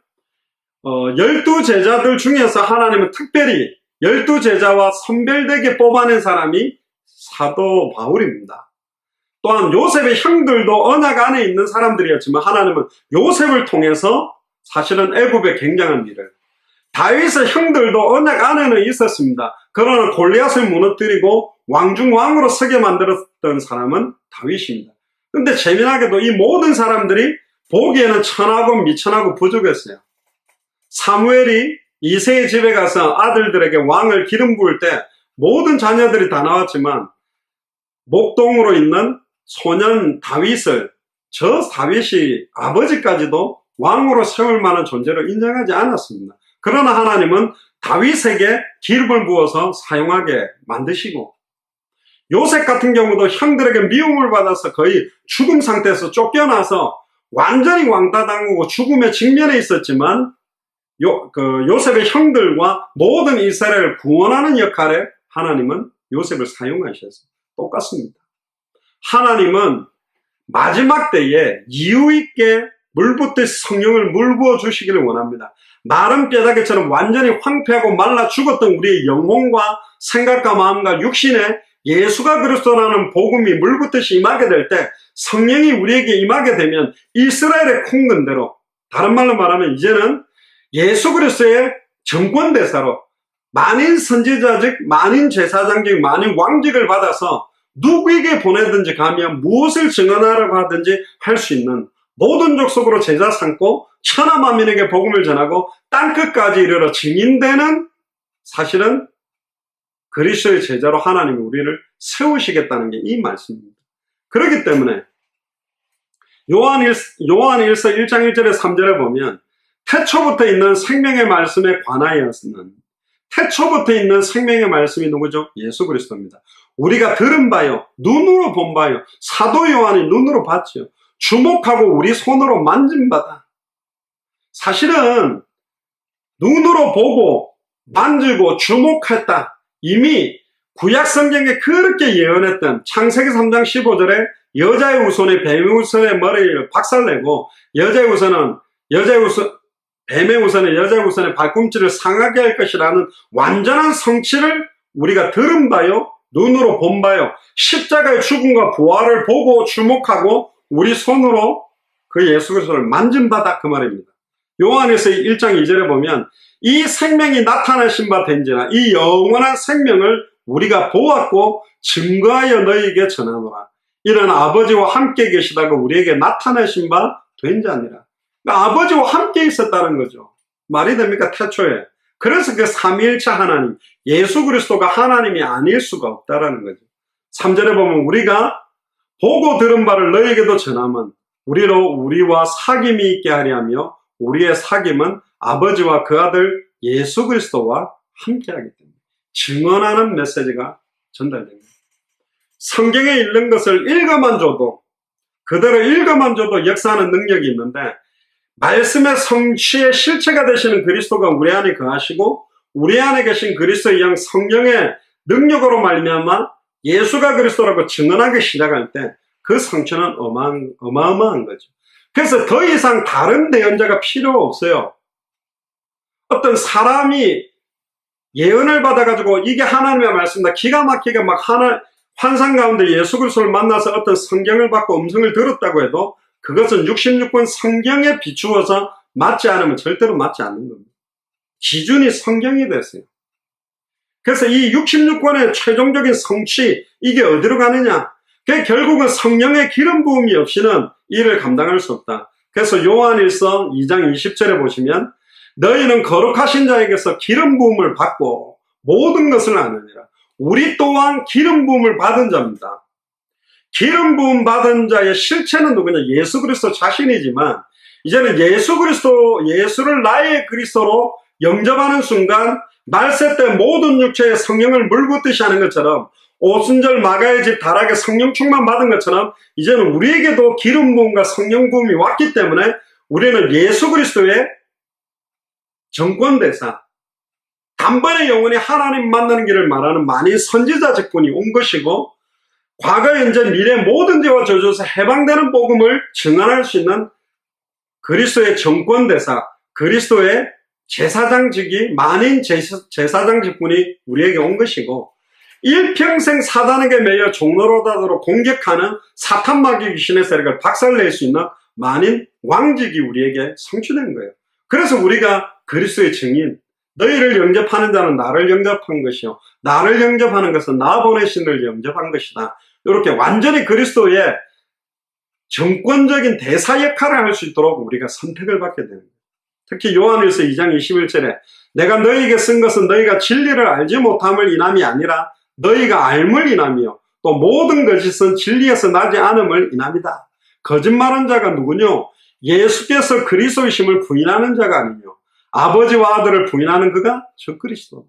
12제자들 중에서 하나님은 특별히 12제자와 선별되게 뽑아낸 사람이 사도 바울입니다. 또한 요셉의 형들도 언약 안에 있는 사람들이었지만 하나님은 요셉을 통해서 사실은 애굽의 굉장한 일을, 다윗의 형들도 언약 안에는 있었습니다. 그러나 골리앗을 무너뜨리고 왕중 왕으로 서게 만들었던 사람은 다윗입니다. 근데 재미나게도 이 모든 사람들이 보기에는 천하고 미천하고 부족했어요. 사무엘이 이새의 집에 가서 아들들에게 왕을 기름 부을 때 모든 자녀들이 다 나왔지만 목동으로 있는 소년 다윗을, 저 다윗이 아버지까지도 왕으로 세울 만한 존재로 인정하지 않았습니다. 그러나 하나님은 다윗에게 기름을 부어서 사용하게 만드시고, 요셉 같은 경우도 형들에게 미움을 받아서 거의 죽음 상태에서 쫓겨나서 완전히 왕따당하고 죽음의 직면에 있었지만 요셉의 형들과 모든 이스라엘을 구원하는 역할에 하나님은 요셉을 사용하셨어요. 똑같습니다. 하나님은 마지막 때에 이유 있게 물붓듯이 성령을 물부어 주시기를 원합니다. 마른 뼈다귀처럼 완전히 황폐하고 말라 죽었던 우리의 영혼과 생각과 마음과 육신에 예수가 그리스도라는 복음이 물붓듯이 임하게 될 때, 성령이 우리에게 임하게 되면 이스라엘의 콩근대로, 다른 말로 말하면 이제는 예수 그리스도의 정권대사로 만인 선지자직, 만인 제사장직, 만인 왕직을 받아서 누구에게 보내든지 가며 무엇을 증언하라고 하든지 할 수 있는 모든 족속으로 제자 삼고 천하 만민에게 복음을 전하고 땅끝까지 이르러 증인되는, 사실은 그리스도의 제자로 하나님이 우리를 세우시겠다는 게 이 말씀입니다. 그렇기 때문에 요한일서 1장 1절에 3절에 보면 태초부터 있는 생명의 말씀에 관하여서는, 태초부터 있는 생명의 말씀이 누구죠? 예수 그리스도입니다. 우리가 들은 바요, 눈으로 본 바요, 사도 요한이 눈으로 봤죠. 주목하고 우리 손으로 만진 바다. 사실은 눈으로 보고 만지고 주목했다. 이미 구약 성경에 그렇게 예언했던 창세기 3장 15절에 여자의 우선에 뱀의 우선의 머리를 박살내고 뱀의 우선에 여자의 우선의 발꿈치를 상하게 할 것이라는 완전한 성취를 우리가 들은 바요, 눈으로 본 바요, 십자가의 죽음과 부활을 보고 주목하고 우리 손으로 그 예수 그리스도를 만진 바다, 그 말입니다. 요한일서 1장 2절에 보면 이 생명이 나타나신 바 된지라, 이 영원한 생명을 우리가 보았고 증거하여 너희에게 전하노라. 이런 아버지와 함께 계시다가 우리에게 나타나신 바 된자니라. 그러니까 아버지와 함께 있었다는 거죠. 말이 됩니까? 태초에. 그래서 그 삼위일체 하나님, 예수 그리스도가 하나님이 아닐 수가 없다라는 거죠. 3절에 보면 우리가 보고 들은 바를 너희에게도 전하면 우리와 사귐이 있게 하려 하며 우리의 사귐은 아버지와 그 아들 예수 그리스도와 함께하기 때문에 증언하는 메시지가 전달됩니다. 성경에 읽는 것을 읽어만 줘도, 그대로 읽어만 줘도 역사하는 능력이 있는데, 말씀의 성취의 실체가 되시는 그리스도가 우리 안에 거하시고 우리 안에 계신 그리스도의 영 성령의 능력으로 말미암아 예수가 그리스도라고 증언하기 시작할 때 그 상처는 어마어마한 거죠. 그래서 더 이상 다른 대언자가 필요 없어요. 어떤 사람이 예언을 받아가지고 이게 하나님의 말씀이다, 기가 막히게 막 환상 가운데 예수 그리스도를 만나서 어떤 성경을 받고 음성을 들었다고 해도 그것은 66권 성경에 비추어서 맞지 않으면 절대로 맞지 않는 겁니다. 기준이 성경이 됐어요. 그래서 이 66권의 최종적인 성취, 이게 어디로 가느냐? 그게 결국은 성령의 기름 부음이 없이는 이를 감당할 수 없다. 그래서 요한일서 2장 20절에 보시면 너희는 거룩하신 자에게서 기름 부음을 받고 모든 것을 아느니라. 우리 또한 기름 부음을 받은 자입니다. 기름 부음 받은 자의 실체는 누구냐? 예수 그리스도 자신이지만 이제는 예수 그리스도, 예수를 나의 그리스도로 영접하는 순간 말세 때 모든 육체에 성령을 물붓듯이 하는 것처럼 오순절 마가의 집 다락에 성령 충만 받은 것처럼 이제는 우리에게도 기름 부음과 성령 부음이 왔기 때문에 우리는 예수 그리스도의 정권대사, 단번에 영원히 하나님 만나는 길을 말하는 만인 선지자 직분이 온 것이고 과거, 현재, 미래 모든 죄와 저주에서 해방되는 복음을 증언할 수 있는 그리스도의 정권대사, 그리스도의 제사장직이 만인 제사장 직분이 우리에게 온 것이고 일평생 사단에게 매여 종로로다도록 공격하는 사탄 마귀 귀신의 세력을 박살낼 수 있는 만인 왕직이 우리에게 성취된 거예요. 그래서 우리가 그리스도의 증인, 너희를 영접하는 자는 나를 영접한 것이요 나를 영접하는 것은 나 보내신 이를 영접한 것이다. 이렇게 완전히 그리스도의 정권적인 대사 역할을 할 수 있도록 우리가 선택을 받게 됩니다. 특히 요한일서 2장 21절에 내가 너희에게 쓴 것은 너희가 진리를 알지 못함을 인함이 아니라 너희가 알물 인함이요 또 모든 거짓은 진리에서 나지 않음을 인함이다. 거짓말한 자가 누구뇨? 예수께서 그리스도이심을 부인하는 자가 아니뇨 아버지와 아들을 부인하는 그가 적그리스도.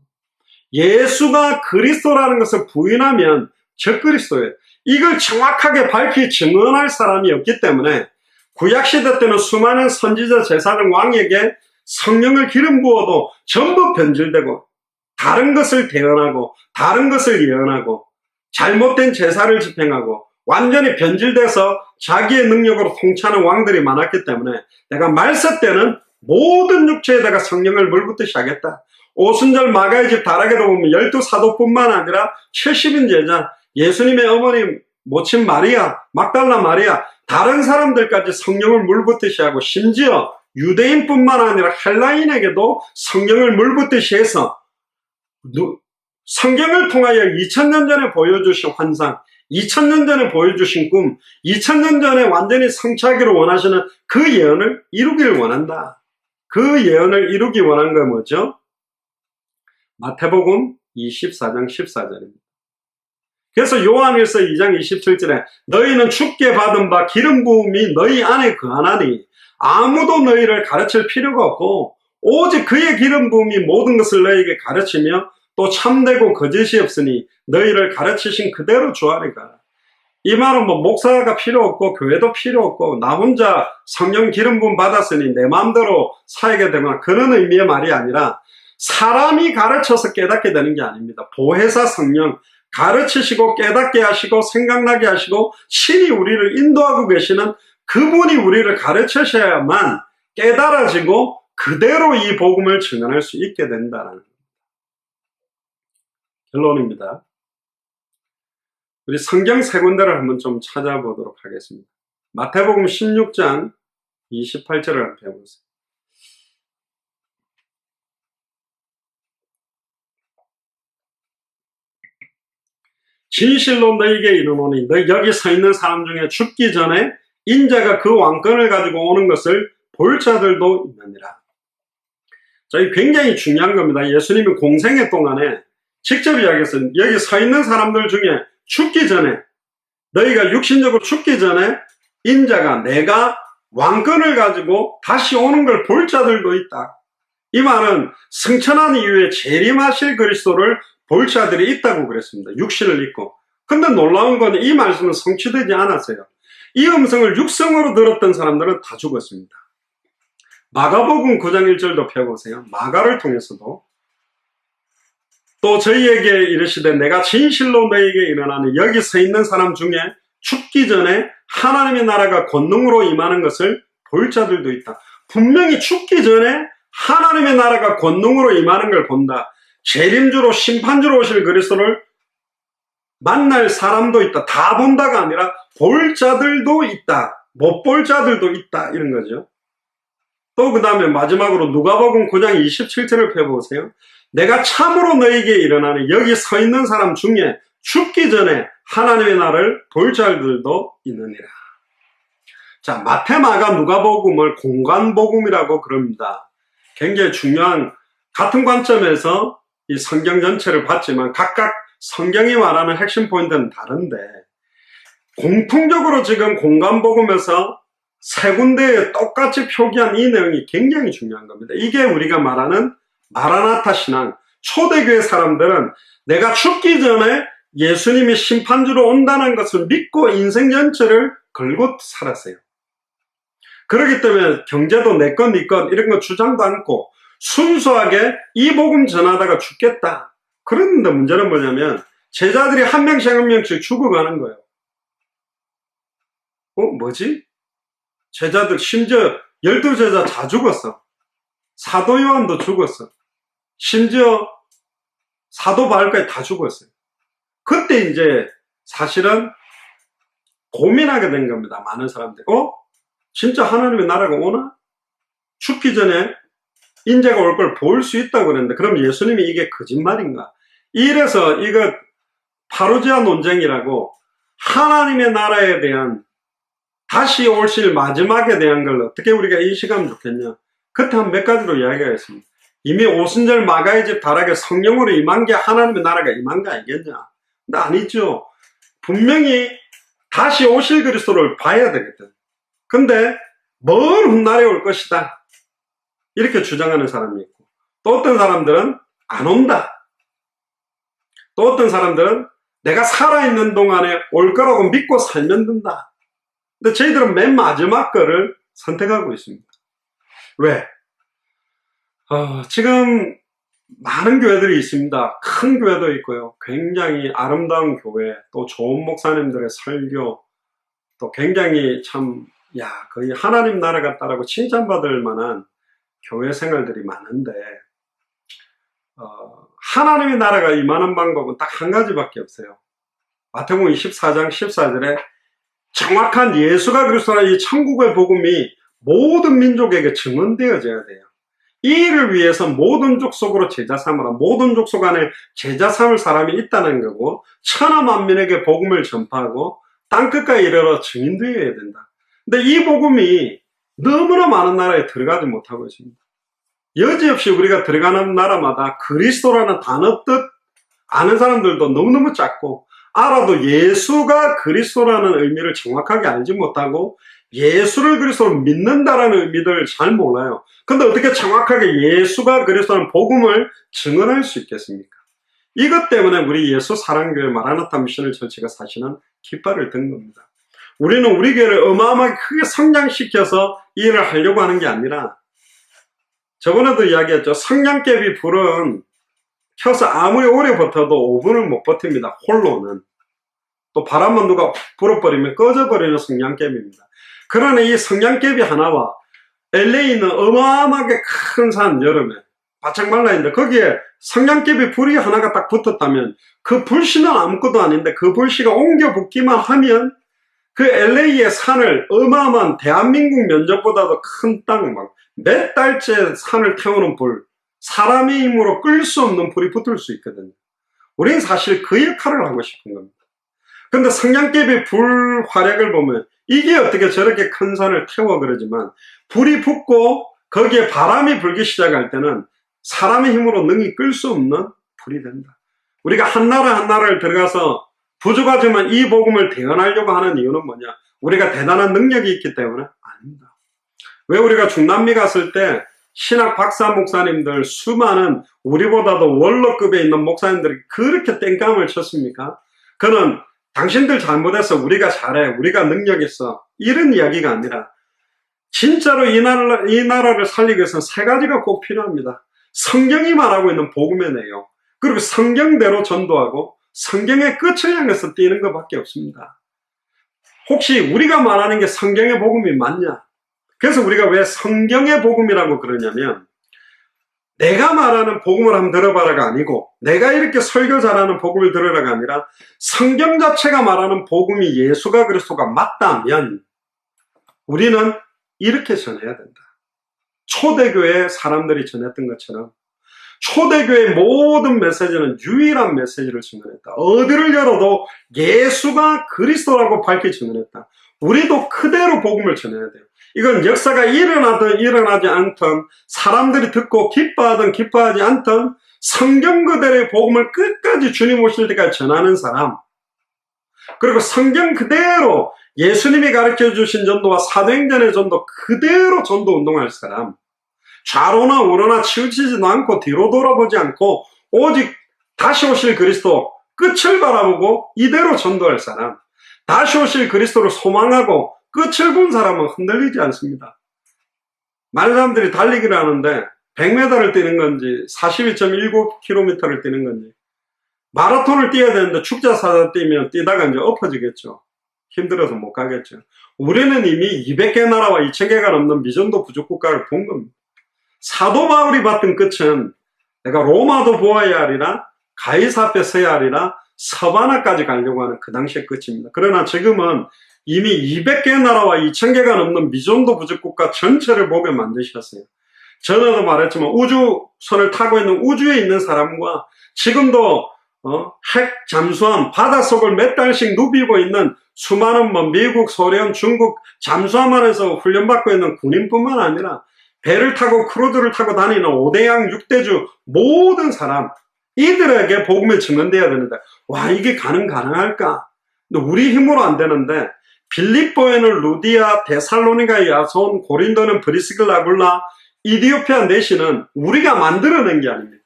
예수가 그리스도라는 것을 부인하면 적그리스도예요. 이걸 정확하게 밝히 증언할 사람이 없기 때문에 구약시대 때는 수많은 선지자, 제사장, 왕에게 성령을 기름 부어도 전부 변질되고 다른 것을 대언하고 다른 것을 예언하고 잘못된 제사를 집행하고 완전히 변질돼서 자기의 능력으로 통치하는 왕들이 많았기 때문에 내가 말세 때는 모든 육체에다가 성령을 물붓듯이 하겠다. 오순절 마가의 집 다락에도 보면 12사도뿐만 아니라 70인 제자, 예수님의 어머니 모친 마리아, 막달라 마리아, 다른 사람들까지 성령을 물붓듯이 하고 심지어 유대인뿐만 아니라 헬라인에게도 성령을 물붓듯이 해서 성경을 통하여 2000년 전에 보여주신 환상, 2000년 전에 보여주신 꿈, 2000년 전에 완전히 성취하기를 원하시는 그 예언을 이루기를 원한다. 그 예언을 이루기 원한 건 뭐죠? 마태복음 24장 14절입니다. 그래서 요한일서 2장 27절에 너희는 주께 받은 바 기름 부음이 너희 안에 거하나니 아무도 너희를 가르칠 필요가 없고 오직 그의 기름 부음이 모든 것을 너희에게 가르치며 또 참되고 거짓이 없으니 너희를 가르치신 그대로 주하리가. 이 말은 뭐 목사가 필요 없고 교회도 필요 없고 나 혼자 성령 기름 부음 받았으니 내 마음대로 살게 되거나 그런 의미의 말이 아니라 사람이 가르쳐서 깨닫게 되는 게 아닙니다. 보혜사 성령 가르치시고 깨닫게 하시고 생각나게 하시고 신이 우리를 인도하고 계시는 그분이 우리를 가르치셔야만 깨달아지고 그대로 이 복음을 증언할 수 있게 된다는 결론입니다. 우리 성경 세 군데를 한번 좀 찾아보도록 하겠습니다. 마태복음 16장 28절을 한번 해보세요. 진실로 너희에게 이르노니 너희 여기 서 있는 사람 중에 죽기 전에 인자가 그 왕권을 가지고 오는 것을 볼 자들도 있느니라. 저희 굉장히 중요한 겁니다. 예수님이 공생애 동안에 직접 이야기했어요. 여기 서 있는 사람들 중에 죽기 전에 너희가 육신적으로 죽기 전에 인자가 내가 왕권을 가지고 다시 오는 걸 볼 자들도 있다. 이 말은 승천한 이후에 재림하실 그리스도를 볼 자들이 있다고 그랬습니다. 육신을 입고. 근데 놀라운 건 이 말씀은 성취되지 않았어요. 이 음성을 육성으로 들었던 사람들은 다 죽었습니다. 마가복음 9장 1절도 펴보세요. 마가를 통해서도 또 저희에게 이르시되 내가 진실로 너희에게 일어나니 여기 서 있는 사람 중에 죽기 전에 하나님의 나라가 권능으로 임하는 것을 볼 자들도 있다. 분명히 죽기 전에 하나님의 나라가 권능으로 임하는 걸 본다. 재림주로 심판주로 오실 그리스도를 만날 사람도 있다. 다 본다가 아니라 볼 자들도 있다. 못 볼 자들도 있다. 이런 거죠. 또 그 다음에 마지막으로 누가복음 9장 27절을 펴보세요. 내가 참으로 너에게 이르나니 여기 서 있는 사람 중에 죽기 전에 하나님의 나라를 볼 자들도 있느니라. 자, 마태, 마가, 누가복음을 공관복음이라고 그럽니다. 굉장히 중요한, 같은 관점에서 이 성경 전체를 봤지만 각각 성경이 말하는 핵심 포인트는 다른데, 공통적으로 지금 공관복음에서 세 군데에 똑같이 표기한 이 내용이 굉장히 중요한 겁니다. 이게 우리가 말하는 마라나타 신앙. 초대교회 사람들은 내가 죽기 전에 예수님이 심판주로 온다는 것을 믿고 인생 전체를 걸고 살았어요. 그렇기 때문에 경제도 내 것, 네 것 이런 거 주장도 않고 순수하게 이 복음 전하다가 죽겠다. 그런데 문제는 뭐냐면 제자들이 한 명씩 한 명씩 죽어가는 거예요. 뭐지? 제자들 심지어 12제자 다 죽었어. 사도 요한도 죽었어. 심지어 사도 바울까지 다 죽었어요. 그때 이제 사실은 고민하게 된 겁니다. 많은 사람들이. 진짜 하나님의 나라가 오나? 죽기 전에 인자가 올 걸 볼 수 있다고 그랬는데 그럼 예수님이 이게 거짓말인가? 이래서 이거 파루지아 논쟁이라고 하나님의 나라에 대한 다시 오실 마지막에 대한 걸 어떻게 우리가 인식하면 좋겠냐? 그때 한 몇 가지로 이야기가 있습니다. 이미 오순절 마가의 집 다락에 성령으로 임한 게 하나님의 나라가 임한 게 아니겠냐? 근데 아니죠. 분명히 다시 오실 그리스도를 봐야 되거든. 근데 먼 훗날에 올 것이다. 이렇게 주장하는 사람이 있고, 또 어떤 사람들은 안 온다. 또 어떤 사람들은 내가 살아있는 동안에 올 거라고 믿고 살면 된다. 근데 저희들은 맨 마지막 거를 선택하고 있습니다. 왜? 지금 많은 교회들이 있습니다. 큰 교회도 있고요. 굉장히 아름다운 교회, 또 좋은 목사님들의 설교, 또 굉장히 참, 거의 하나님 나라 같다라고 칭찬받을 만한 교회 생활들이 많은데, 하나님의 나라가 임하는 방법은 딱 한 가지밖에 없어요. 마태복음 24장 14절에 정확한 예수가 그리스도라는 이 천국의 복음이 모든 민족에게 증언되어져야 돼요. 이 일을 위해서 모든 족속으로 제자 삼으라. 모든 족속 안에 제자 삼을 사람이 있다는 거고, 천하 만민에게 복음을 전파하고 땅끝까지 이르러 증인되어야 된다. 근데 이 복음이 너무나 많은 나라에 들어가지 못하고 있습니다. 여지없이 우리가 들어가는 나라마다 그리스도라는 단어 뜻 아는 사람들도 너무너무 작고, 알아도 예수가 그리스도라는 의미를 정확하게 알지 못하고 예수를 그리스도로 믿는다라는 의미를 잘 몰라요. 근데 어떻게 정확하게 예수가 그리스도라는 복음을 증언할 수 있겠습니까? 이것 때문에 우리 예수 사랑교회 마라나타 미션을 전체가 사실은 깃발을 든 겁니다. 우리는 우리 교회를 어마어마하게 크게 성장시켜서 이 일을 하려고 하는 게 아니라, 저번에도 이야기했죠. 성냥개비 불은 켜서 아무리 오래 버텨도 5분을 못 버팁니다. 홀로는. 또 바람만 누가 불어버리면 꺼져버리는 성냥개비입니다. 그러나 이 성냥개비 하나와 LA는 어마어마하게 큰 산, 여름에 바짝 말라있는데 거기에 성냥개비 불이 하나가 딱 붙었다면 그 불씨는 아무것도 아닌데 그 불씨가 옮겨 붙기만 하면 그 LA의 산을, 어마어마한 대한민국 면적보다도 큰 땅, 막 몇 달째 산을 태우는 불, 사람의 힘으로 끌 수 없는 불이 붙을 수 있거든요. 우리는 사실 그 역할을 하고 싶은 겁니다. 근데 성냥개비 불 화력을 보면 이게 어떻게 저렇게 큰 산을 태워 그러지만, 불이 붙고 거기에 바람이 불기 시작할 때는 사람의 힘으로 능히 끌 수 없는 불이 된다. 우리가 한 나라 한 나라를 들어가서 부족하지만 이 복음을 대언하려고 하는 이유는 뭐냐? 우리가 대단한 능력이 있기 때문에? 아닙니다. 왜 우리가 중남미 갔을 때 신학 박사 목사님들, 수많은 우리보다도 원로급에 있는 목사님들이 그렇게 땡깡을 쳤습니까? 그는 당신들 잘못해서 우리가 잘해, 우리가 능력 있어, 이런 이야기가 아니라 진짜로 이 나라를 살리기 위해서는 세 가지가 꼭 필요합니다. 성경이 말하고 있는 복음의 내용, 그리고 성경대로 전도하고 성경의 끝을 향해서 뛰는 것밖에 없습니다. 혹시 우리가 말하는 게 성경의 복음이 맞냐? 그래서 우리가 왜 성경의 복음이라고 그러냐면, 내가 말하는 복음을 한번 들어봐라가 아니고, 내가 이렇게 설교 잘하는 복음을 들으라가 아니라, 성경 자체가 말하는 복음이 예수가 그리스도가 맞다면 우리는 이렇게 전해야 된다. 초대교회 사람들이 전했던 것처럼 초대교회의 모든 메시지는 유일한 메시지를 전했다. 어디를 열어도 예수가 그리스도라고 밝히 전했다. 우리도 그대로 복음을 전해야 돼요. 이건 역사가 일어나든 일어나지 않든, 사람들이 듣고 기뻐하든 기뻐하지 않든, 성경 그대로의 복음을 끝까지 주님 오실 때까지 전하는 사람, 그리고 성경 그대로 예수님이 가르쳐 주신 전도와 사도행전의 전도 그대로 전도 운동할 사람, 좌로나 우로나 치우치지도 않고 뒤로 돌아보지 않고 오직 다시 오실 그리스도 끝을 바라보고 이대로 전도할 사람, 다시 오실 그리스도를 소망하고 끝을 본 사람은 흔들리지 않습니다. 많은 사람들이 달리기를 하는데 100m를 뛰는 건지 42.19km를 뛰는 건지, 마라톤을 뛰어야 되는데 축제사자 뛰면 뛰다가 이제 엎어지겠죠. 힘들어서 못 가겠죠. 우리는 이미 200개 나라와 2000개가 넘는 미전도 부족 국가를 본 겁니다. 사도 바울이 봤던 끝은 내가 로마도 보아야 하리라, 가이사 앞에 서야 하리라, 서바나까지 가려고 하는 그 당시의 끝입니다. 그러나 지금은 이미 200개 나라와 2000개가 넘는 미전도 부족 국가 전체를 보게 만드셨어요. 전에도 말했지만 우주선을 타고 있는 우주에 있는 사람과 지금도 핵 잠수함 바닷속을 몇 달씩 누비고 있는 수많은 미국, 소련, 중국 잠수함 안에서 훈련받고 있는 군인뿐만 아니라 배를 타고 크루즈를 타고 다니는 5대양 6대주 모든 사람, 이들에게 복음이 증언돼야 되는데, 와, 이게 가능할까? 근데 우리 힘으로 안 되는데, 빌립보에는 루디아, 데살로니가 야손, 고린도는 브리스길라 아굴라, 이디오피아 내시는 우리가 만들어낸 게 아닙니다.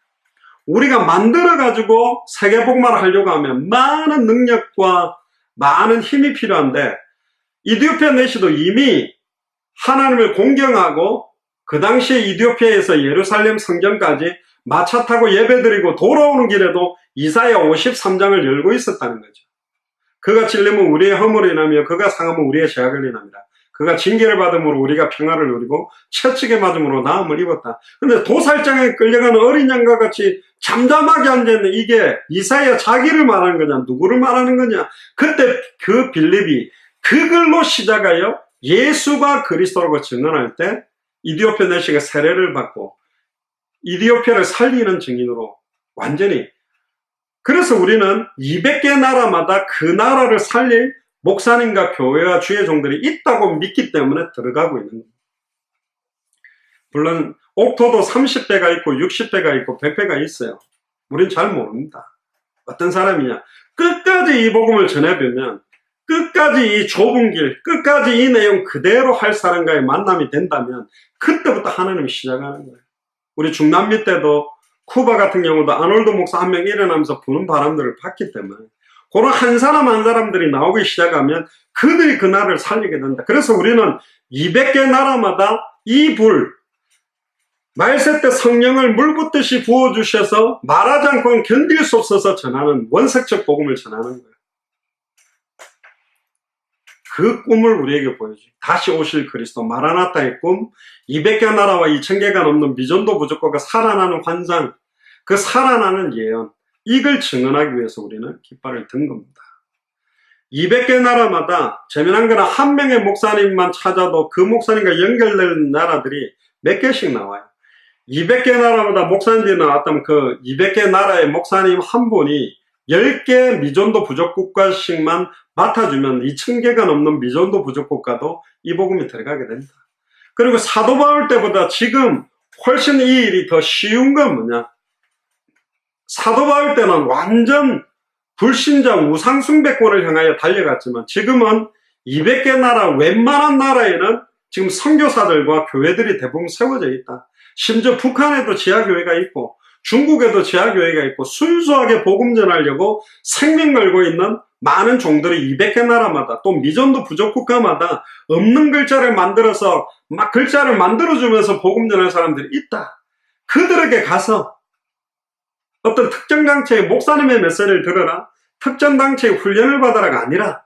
우리가 만들어가지고 세계복음화를 하려고 하면 많은 능력과 많은 힘이 필요한데, 이디오피아 내시도 이미 하나님을 공경하고 그 당시에 이디오피아에서 예루살렘 성전까지 마차 타고 예배드리고 돌아오는 길에도 이사야 53장을 열고 있었다는 거죠. 그가 찔리면 우리의 허물이 나며 그가 상하면 우리의 죄악을 인합니다. 그가 징계를 받음으로 우리가 평화를 누리고 채찍에 맞음으로 나음을 입었다. 근데 도살장에 끌려가는 어린 양과 같이 잠잠하게 앉아있는, 이게 이사야 자기를 말하는 거냐, 누구를 말하는 거냐? 그때 그 빌립이 그 글로 시작하여 예수가 그리스도라고 증언할 때 이디오피아 내시가 세례를 받고 이디오피아를 살리는 증인으로 완전히, 그래서 우리는 200개 나라마다 그 나라를 살릴 목사님과 교회와 주의 종들이 있다고 믿기 때문에 들어가고 있는 겁니다. 물론 옥토도 30배가 있고 60배가 있고 100배가 있어요. 우린 잘 모릅니다. 어떤 사람이냐, 끝까지 이 복음을 전해보면, 끝까지 이 좁은 길, 끝까지 이 내용 그대로 할 사람과의 만남이 된다면 그때부터 하나님이 시작하는 거예요. 우리 중남미 때도 쿠바 같은 경우도 아놀드 목사 한 명 일어나면서 부는 바람들을 봤기 때문에 그런 한 사람 한 사람들이 나오기 시작하면 그들이 그 나라를 살리게 된다. 그래서 우리는 200개 나라마다 이 불, 말세 때 성령을 물 붓듯이 부어주셔서 말하지 않고는 견딜 수 없어서 전하는 원색적 복음을 전하는 거예요. 그 꿈을 우리에게 보여줘요. 다시 오실 그리스도, 마라나타의 꿈, 200개 나라와 2000개가 넘는 미전도 부족과가 살아나는 환상, 그 살아나는 예언, 이걸 증언하기 위해서 우리는 깃발을 든 겁니다. 200개 나라마다 재미난 거는 한 명의 목사님만 찾아도 그 목사님과 연결된 나라들이 몇 개씩 나와요. 200개 나라마다 목사님들이 나왔다면 그 200개 나라의 목사님 한 분이 10개 미전도 부족 국가씩만 맡아주면 2000개가 넘는 미전도 부족 국가도 이 복음이 들어가게 된다. 그리고 사도 바울 때보다 지금 훨씬 이 일이 더 쉬운 건 뭐냐? 사도 바울 때는 완전 불신자 우상숭배권을 향하여 달려갔지만 지금은 200개 나라, 웬만한 나라에는 지금 선교사들과 교회들이 대부분 세워져 있다. 심지어 북한에도 지하교회가 있고 중국에도 지하교회가 있고 순수하게 복음 전하려고 생명 걸고 있는 많은 종들이 200개 나라마다, 또 미전도 부족 국가마다 없는 글자를 만들어서 막 글자를 만들어주면서 복음 전하는 사람들이 있다. 그들에게 가서 어떤 특정 단체의 목사님의 메시지를 들어라, 특정 단체의 훈련을 받아라가 아니라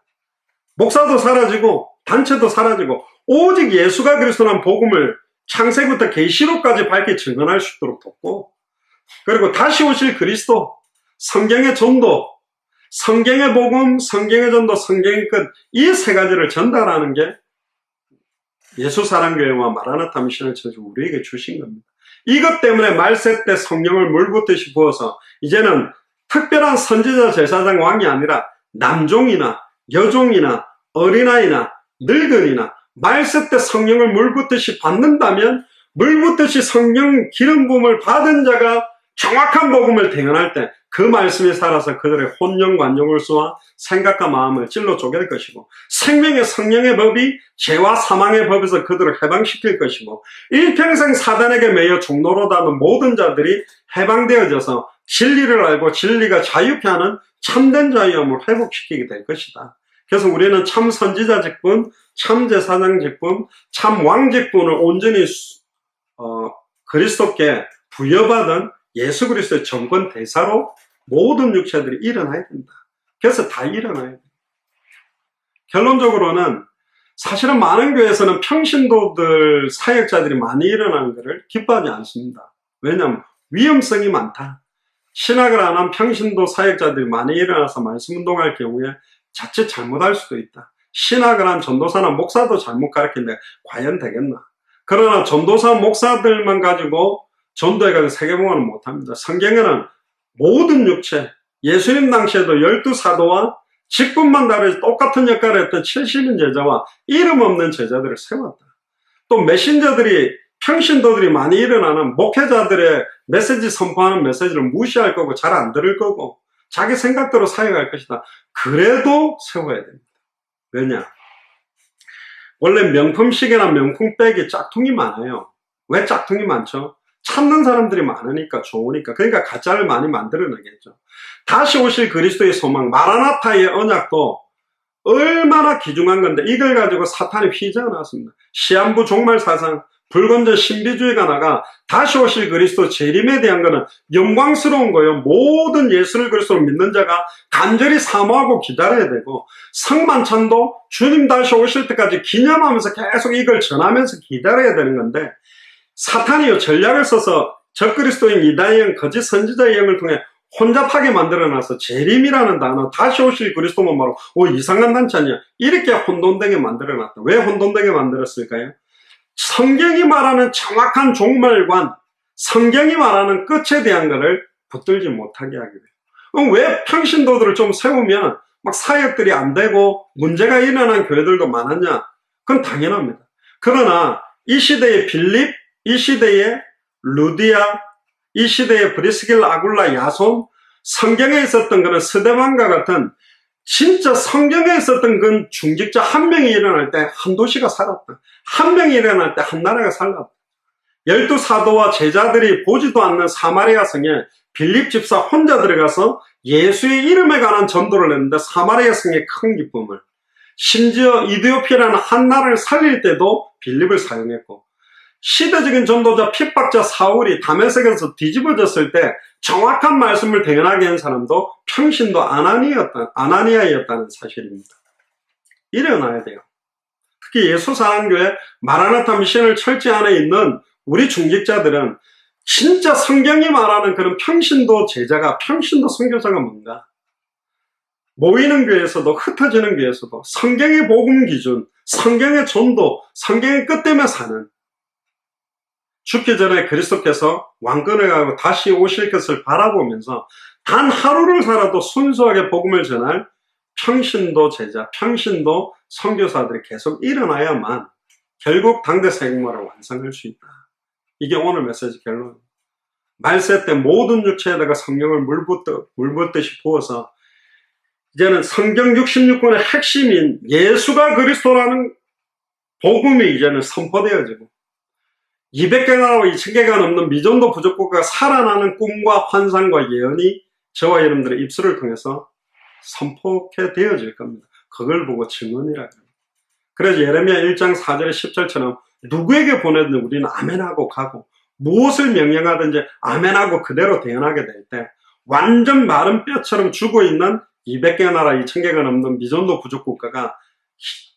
목사도 사라지고 단체도 사라지고 오직 예수가 그리스도라는 복음을 창세부터 계시록까지 밝히 증언할 수 있도록 돕고, 그리고 다시 오실 그리스도, 성경의 전도, 성경의 복음, 성경의 전도, 성경의 끝, 이 세 가지를 전달하는 게 예수사랑교회와 마라나타 미션을 쳐서 우리에게 주신 겁니다. 이것 때문에 말세 때 성령을 물붓듯이 부어서 이제는 특별한 선지자, 제사장, 왕이 아니라 남종이나 여종이나 어린아이나 늙은이나 말세 때 성령을 물붓듯이 받는다면, 물붓듯이 성령 기름 부음을 받은 자가 정확한 복음을 대언할 때 그 말씀이 살아서 그들의 혼령 관용을수와 생각과 마음을 찔러 쪼갤 것이고, 생명의 성령의 법이 죄와 사망의 법에서 그들을 해방시킬 것이고, 일평생 사단에게 매여 종노릇하는 모든 자들이 해방되어져서 진리를 알고 진리가 자유케 하는 참된 자유함을 회복시키게 될 것이다. 그래서 우리는 참 선지자 직분, 참 제사장 직분, 참 왕 직분을 온전히 그리스도께 부여받은 예수 그리스도의 정권 대사로 모든 육체들이 일어나야 된다. 그래서 다 일어나야 된다. 결론적으로는 사실은 많은 교회에서는 평신도들, 사역자들이 많이 일어나는 것을 기뻐하지 않습니다. 왜냐하면 위험성이 많다. 신학을 안 한 평신도 사역자들이 많이 일어나서 말씀 운동할 경우에 자칫 잘못할 수도 있다. 신학을 한 전도사나 목사도 잘못 가르치는데 과연 되겠나? 그러나 전도사, 목사들만 가지고 전도해가지고 세계봉헌은 못합니다. 성경에는 모든 육체, 예수님 당시에도 12사도와 직분만 다르지 똑같은 역할을 했던 70인 제자와 이름 없는 제자들을 세웠다. 또 메신저들이, 평신도들이 많이 일어나는 목회자들의 메시지 선포하는 메시지를 무시할 거고 잘 안 들을 거고 자기 생각대로 사역할 것이다. 그래도 세워야 됩니다. 왜냐? 원래 명품 시계나 명품 백이 짝퉁이 많아요. 왜 짝퉁이 많죠? 찾는 사람들이 많으니까, 좋으니까. 그러니까 가짜를 많이 만들어내겠죠. 다시 오실 그리스도의 소망, 마라나타의 언약도 얼마나 귀중한 건데 이걸 가지고 사탄이 휘저어놨습니다. 시한부 종말사상, 불건전 신비주의가 나가 다시 오실 그리스도 재림에 대한 거는 영광스러운 거예요. 모든 예수를 그리스도로 믿는 자가 간절히 사모하고 기다려야 되고, 성만찬도 주님 다시 오실 때까지 기념하면서 계속 이걸 전하면서 기다려야 되는 건데, 사탄이요 전략을 써서 적그리스도인 이단의 거짓 선지자의 영을 통해 혼잡하게 만들어놔서 재림이라는 단어, 다시 오실 그리스도만 말하고 이상한 단체 아니야, 이렇게 혼돈되게 만들어놨다. 왜 혼돈되게 만들었을까요? 성경이 말하는 정확한 종말관, 성경이 말하는 끝에 대한 것을 붙들지 못하게 하게 돼요. 그럼 왜 평신도들을 좀 세우면 막 사역들이 안 되고 문제가 일어난 교회들도 많았냐? 그건 당연합니다. 그러나 이 시대의 빌립, 이 시대의 루디아, 이 시대의 브리스길, 아굴라, 야손, 성경에 있었던 그런 스데반과 같은 진짜 성경에 있었던 그 중직자 한 명이 일어날 때 한 도시가 살았다. 한 명이 일어날 때 한 나라가 살았다. 12사도와 제자들이 보지도 않는 사마리아 성에 빌립 집사 혼자 들어가서 예수의 이름에 관한 전도를 했는데 사마리아 성의 큰 기쁨을, 심지어 이디오피아라는 한 나라를 살릴 때도 빌립을 사용했고, 시대적인 전도자 핍박자 사울이 다메섹에서 뒤집어졌을 때 정확한 말씀을 대언하게 한 사람도 평신도 아나니아였다는 사실입니다. 일어나야 돼요. 특히 예수사랑교회 마라나타 미션을 철지 안에 있는 우리 중직자들은 진짜 성경이 말하는 그런 평신도 제자가, 평신도 선교사가 뭔가, 모이는 교회에서도 흩어지는 교회에서도 성경의 복음 기준, 성경의 전도, 성경의 끝 때문에 사는, 죽기 전에 그리스도께서 왕권을 가고 다시 오실 것을 바라보면서 단 하루를 살아도 순수하게 복음을 전할 평신도 제자, 평신도 선교사들이 계속 일어나야만 결국 당대 세계문화를 완성할 수 있다. 이게 오늘 메시지 결론입니다. 말세 때 모든 육체에다가 성령을 물붓듯이 부어서 이제는 성경 66권의 핵심인 예수가 그리스도라는 복음이 이제는 선포되어지고, 200개 나라와 2000개가 넘는 미전도 부족국가가 살아나는 꿈과 환상과 예언이 저와 여러분들의 입술을 통해서 선포케 되어질 겁니다. 그걸 보고 증언이라 합니다. 그래서 예레미야 1장 4절에 10절처럼 누구에게 보내든 우리는 아멘하고 가고, 무엇을 명령하든지 아멘하고 그대로 대언하게 될 때 완전 마른 뼈처럼 죽어있는 200개 나라 2000개가 넘는 미전도 부족국가가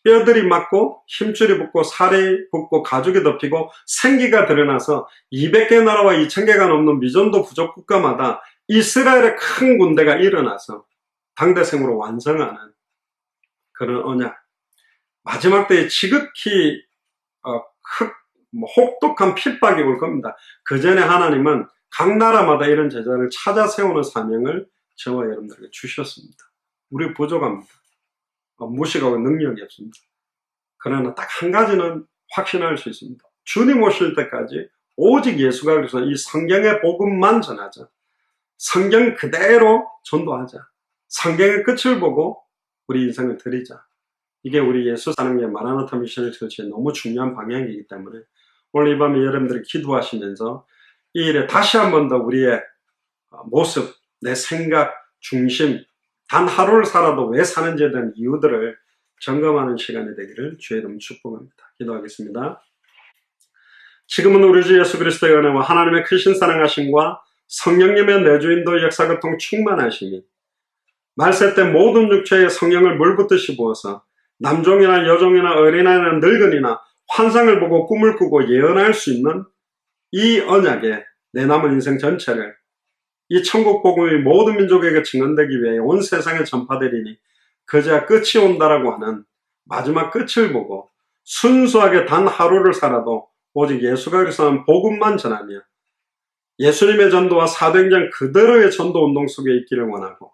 뼈들이 맞고 힘줄이 붙고 살이 붙고 가죽이 덮이고 생기가 드러나서 200개 나라와 2000개가 넘는 미전도 부족 국가마다 이스라엘의 큰 군대가 일어나서 당대생으로 완성하는 그런 언약. 마지막 때에 지극히 혹독한 핍박이 올 겁니다. 그 전에 하나님은 각 나라마다 이런 제자를 찾아 세우는 사명을 저와 여러분들에게 주셨습니다. 우리 부족합니다. 무식하고 능력이 없습니다. 그러나 딱 한 가지는 확신할 수 있습니다. 주님 오실 때까지 오직 예수가 그리스도 이 성경의 복음만 전하자. 성경 그대로 전도하자. 성경의 끝을 보고 우리 인생을 드리자. 이게 우리 예수 사랑의 마라나타 미션을 설치의 너무 중요한 방향이기 때문에 오늘 이 밤에 여러분들이 기도하시면서 이 일에 다시 한 번 더 우리의 모습, 내 생각, 중심, 단 하루를 살아도 왜 사는지에 대한 이유들을 점검하는 시간이 되기를 주의 이름 축복합니다. 기도하겠습니다. 지금은 우리 주 예수 그리스도의 은혜와 하나님의 크신 사랑하심과 성령님의 내주인도 역사교통 충만하심이 말세 때 모든 육체의 성령을 물붓듯이 부어서 남종이나 여종이나 어린아이나 늙은이나 환상을 보고 꿈을 꾸고 예언할 수 있는 이 언약에 내 남은 인생 전체를 이 천국 복음이 모든 민족에게 증언되기 위해 온 세상에 전파되리니 그제야 끝이 온다라고 하는 마지막 끝을 보고 순수하게 단 하루를 살아도 오직 예수가 그리스도는 복음만 전하며 예수님의 전도와 사도행전 그대로의 전도 운동 속에 있기를 원하고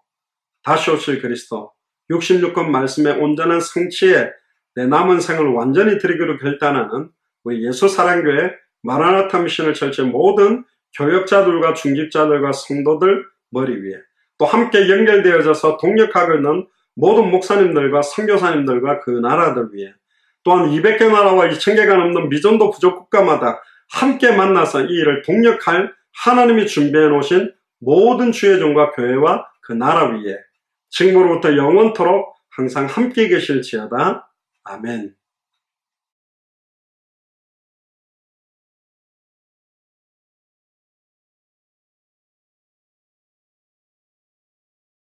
다시 오실 그리스도 66권 말씀의 온전한 성취에 내 남은 생을 완전히 드리기로 결단하는 우리 예수 사랑교회 마라나타 미션을 철저히 모든 교역자들과 중직자들과 성도들 머리 위에 또 함께 연결되어져서 동역하고 있는 모든 목사님들과 선교사님들과 그 나라들 위에 또한 200개 나라와 2000개가 넘는 미전도 부족 국가마다 함께 만나서 이 일을 동역할 하나님이 준비해 놓으신 모든 주의 종과 교회와 그 나라 위에 지금으로부터 영원토록 항상 함께 계실지어다. 아멘.